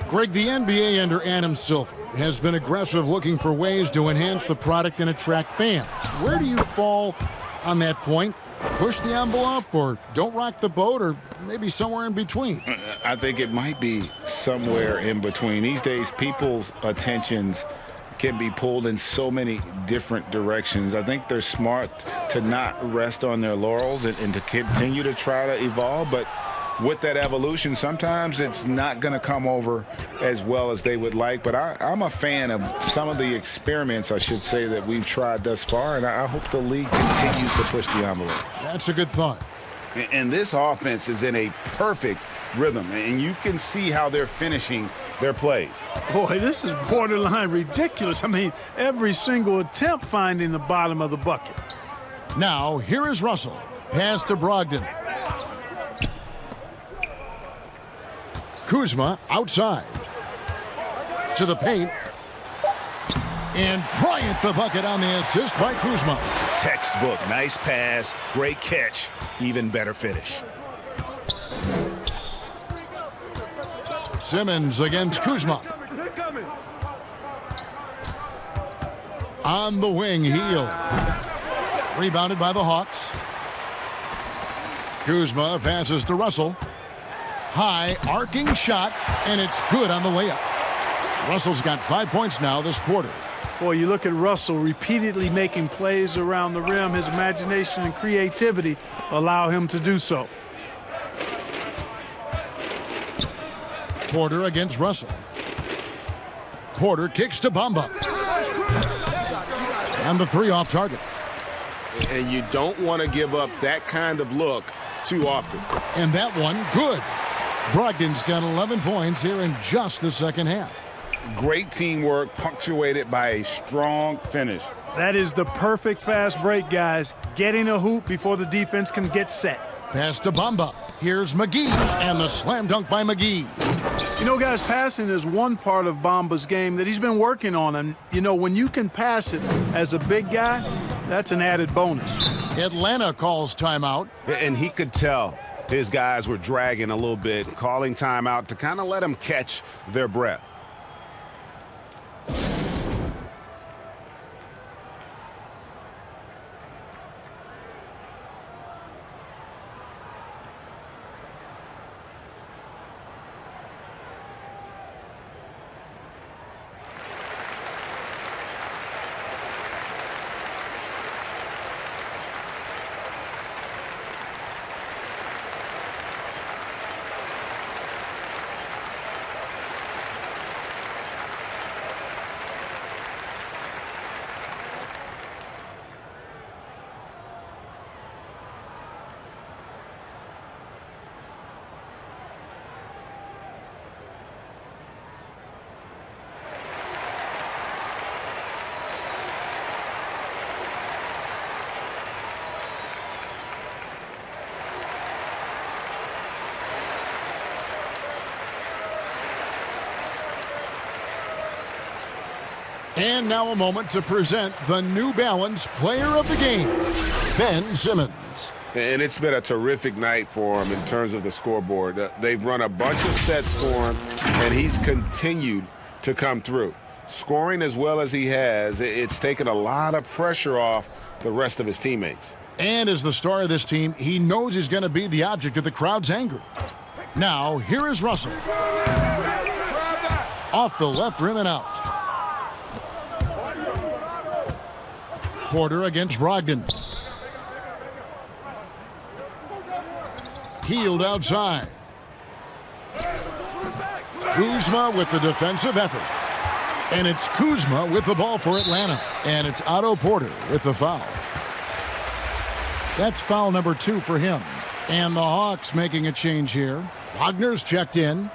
Greg, the NBA under Adam Silver has been aggressive, looking for ways to enhance the product and attract fans. Where do you fall on that point? Push the envelope or don't rock the boat, or maybe somewhere in between? I think it might be somewhere in between. These days, people's attentions can be pulled in so many different directions. I think they're smart to not rest on their laurels and to continue to try to evolve. But with that evolution, sometimes it's not going to come over as well as they would like. But I'm a fan of some of the experiments, I should say, that we've tried thus far, and I hope the league continues to push the envelope. That's a good thought. And this offense is in a perfect rhythm, and you can see how they're finishing their plays. Boy, this is borderline ridiculous. I mean, every single attempt finding the bottom of the bucket. Now, here is Russell. Pass to Brogdon. Kuzma outside. To the paint. And Bryant the bucket on the assist by Kuzma. Textbook, nice pass, great catch, even better finish. Simmons against Kuzma. On the wing, Hield. Rebounded by the Hawks. Kuzma passes to Russell. High, arcing shot, and it's good on the way up. Russell's got 5 points now this quarter. Boy, you look at Russell repeatedly making plays around the rim. His imagination and creativity allow him to do so. Porter against Russell. Porter kicks to Bamba. And the 3 off target. And you don't want to give up that kind of look too often. And that one, good. Brogdon's got 11 points here in just the second half. Great teamwork, punctuated by a strong finish. That is the perfect fast break, guys. Getting a hoop before the defense can get set. Pass to Bamba. Here's McGee, and the slam dunk by McGee. You know, guys, passing is one part of Bamba's game that he's been working on. And, you know, when you can pass it as a big guy, that's an added bonus. Atlanta calls timeout. And he could tell his guys were dragging a little bit, calling timeout to kind of let them catch their breath. And now a moment to present the New Balance Player of the Game, Ben Simmons. And it's been a terrific night for him in terms of the scoreboard. They've run a bunch of sets for him, and he's continued to come through. Scoring as well as he has, it's taken a lot of pressure off the rest of his teammates. And as the star of this team, he knows he's going to be the object of the crowd's anger. Now, here is Russell. Off the left rim and out. Porter against Brogdon. Healed outside. Kuzma with the defensive effort. And it's Kuzma with the ball for Atlanta. And it's Otto Porter with the foul. That's foul number 2 for him. And the Hawks making a change here. Wagner's checked in.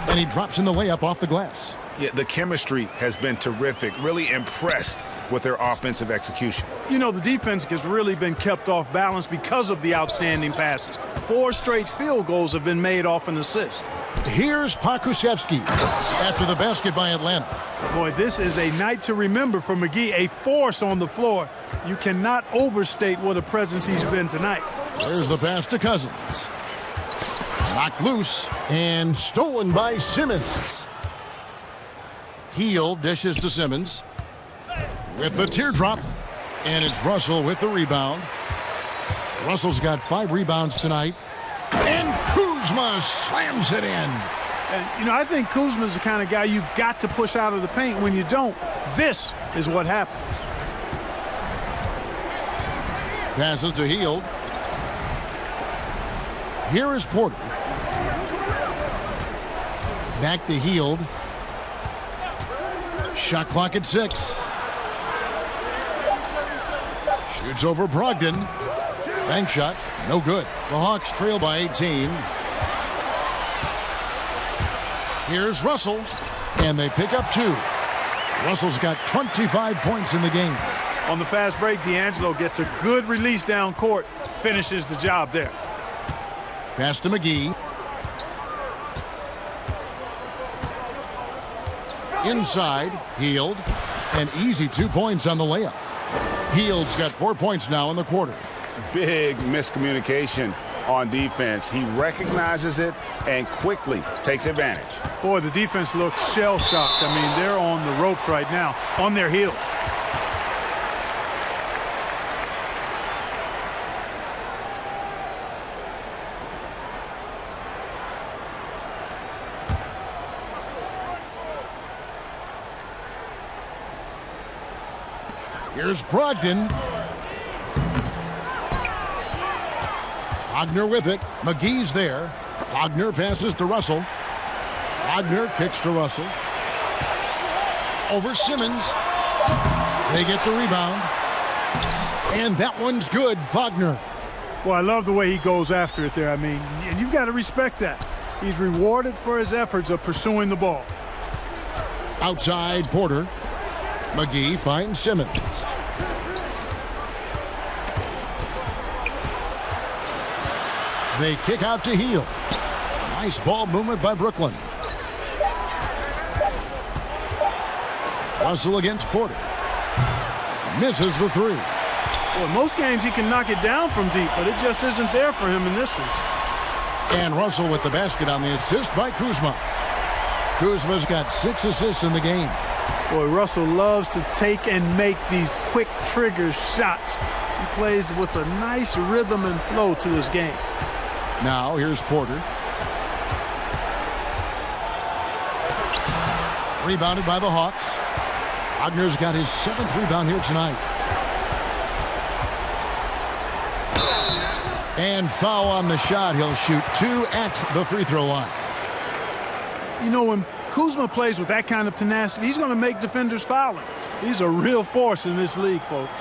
And he drops in the layup off the glass. Yeah, the chemistry has been terrific. Really impressed with their offensive execution. You know, the defense has really been kept off balance because of the outstanding passes. 4 straight field goals have been made off an assist. Here's Pokusevski after the basket by Atlanta. Boy, this is a night to remember for McGee, a force on the floor. You cannot overstate what a presence he's been tonight. There's the pass to Cousins. Knocked loose and stolen by Simmons. Heel dishes to Simmons with the teardrop, and it's Russell with the rebound. Russell's got 5 rebounds tonight, and Kuzma slams it in. And, you know, I think Kuzma's the kind of guy you've got to push out of the paint. When you don't, this is what happens. Passes to Hield. Here is Porter. Back to Hield. Shot clock at 6. Shoots over Brogdon. Bank shot, no good. The Hawks trail by 18. Here's Russell, and they pick up 2. Russell's got 25 points in the game. On the fast break, D'Angelo gets a good release down court, finishes the job there. Pass to McGee. Inside, Hield. An easy 2 points on the layup. Hield's got 4 points now in the quarter. Big miscommunication on defense. He recognizes it and quickly takes advantage. Boy, the defense looks shell-shocked. I mean, they're on the ropes right now, on their heels. Here's Brogdon. Wagner with it. McGee's there. Wagner passes to Russell. Wagner kicks to Russell. Over Simmons. They get the rebound. And that one's good, Wagner. Well, I love the way he goes after it there. I mean, and you've got to respect that. He's rewarded for his efforts of pursuing the ball. Outside, Porter. McGee finds Simmons. They kick out to Hield. Nice ball movement by Brooklyn. Russell against Porter. Misses the 3. Well, most games he can knock it down from deep, but it just isn't there for him in this one. And Russell with the basket on the assist by Kuzma. Kuzma's got 6 assists in the game. Boy, Russell loves to take and make these quick trigger shots. He plays with a nice rhythm and flow to his game. Now here's Porter. Rebounded by the Hawks. Wagner's got his 7th rebound here tonight. And foul on the shot. He'll shoot 2 at the free throw line. You know, when Kuzma plays with that kind of tenacity, he's going to make defenders foul him. He's a real force in this league, folks.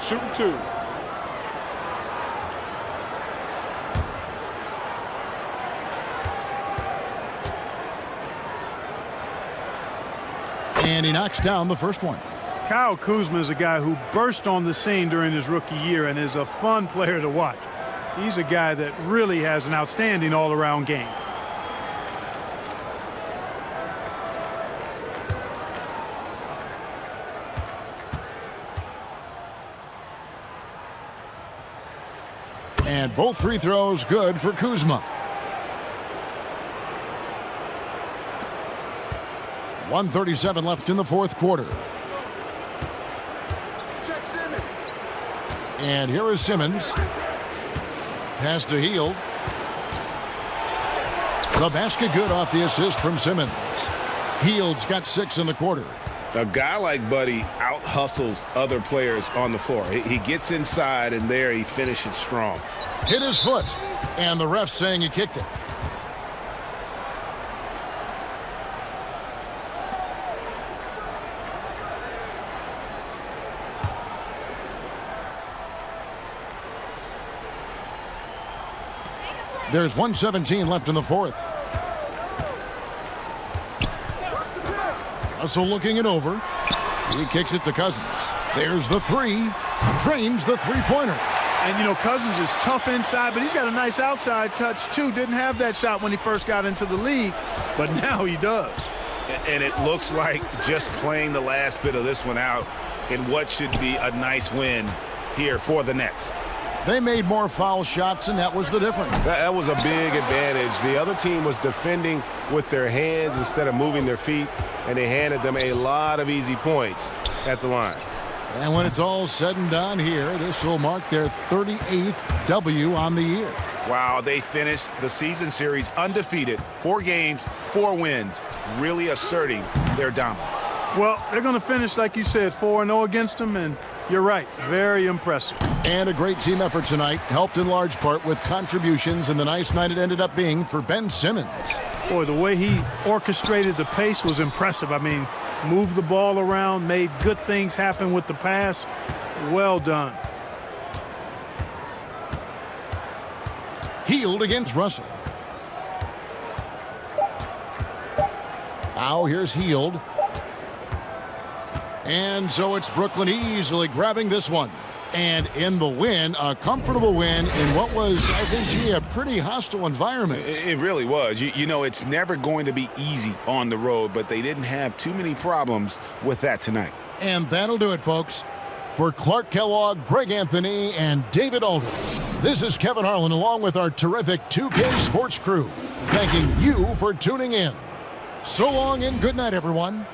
Shooting 2. And And he knocks down the first one. Kyle Kuzma is a guy who burst on the scene during his rookie year and is a fun player to watch. He's a guy that really has an outstanding all-around game. And both free throws good for Kuzma. 1:37 left in the fourth quarter. And here is Simmons. Pass to Hield. The basket good off the assist from Simmons. Hield's got 6 in the quarter. A guy like Buddy out-hustles other players on the floor. He gets inside, and there he finishes strong. Hit his foot, and the ref saying he kicked it. There's 1:17 left in the fourth. Russell looking it over. He kicks it to Cousins. There's the three. Drains the three-pointer. And, you know, Cousins is tough inside, but he's got a nice outside touch, too. Didn't have that shot when he first got into the league, but now he does. And it looks like just playing the last bit of this one out in what should be a nice win here for the Nets. They made more foul shots, and that was the difference. That was a big advantage. The other team was defending with their hands instead of moving their feet, and they handed them a lot of easy points at the line. And when it's all said and done here, this will mark their 38th W on the year. Wow, they finished the season series undefeated. 4 games, 4 wins, really asserting their dominance. Well, they're going to finish, like you said, 4-0 against them, and you're right, very impressive. And a great team effort tonight, helped in large part with contributions, and the nice night it ended up being for Ben Simmons. Boy, the way he orchestrated the pace was impressive. I mean, moved the ball around, made good things happen with the pass. Well done. Hield against Russell. Now here's Hield. And so it's Brooklyn easily grabbing this one. And in the win, a comfortable win in what was, I think, a pretty hostile environment. It really was. You know, it's never going to be easy on the road, but they didn't have too many problems with that tonight. And that'll do it, folks. For Clark Kellogg, Greg Anthony, and David Aldridge, this is Kevin Harlan along with our terrific 2K Sports crew, thanking you for tuning in. So long and good night, everyone.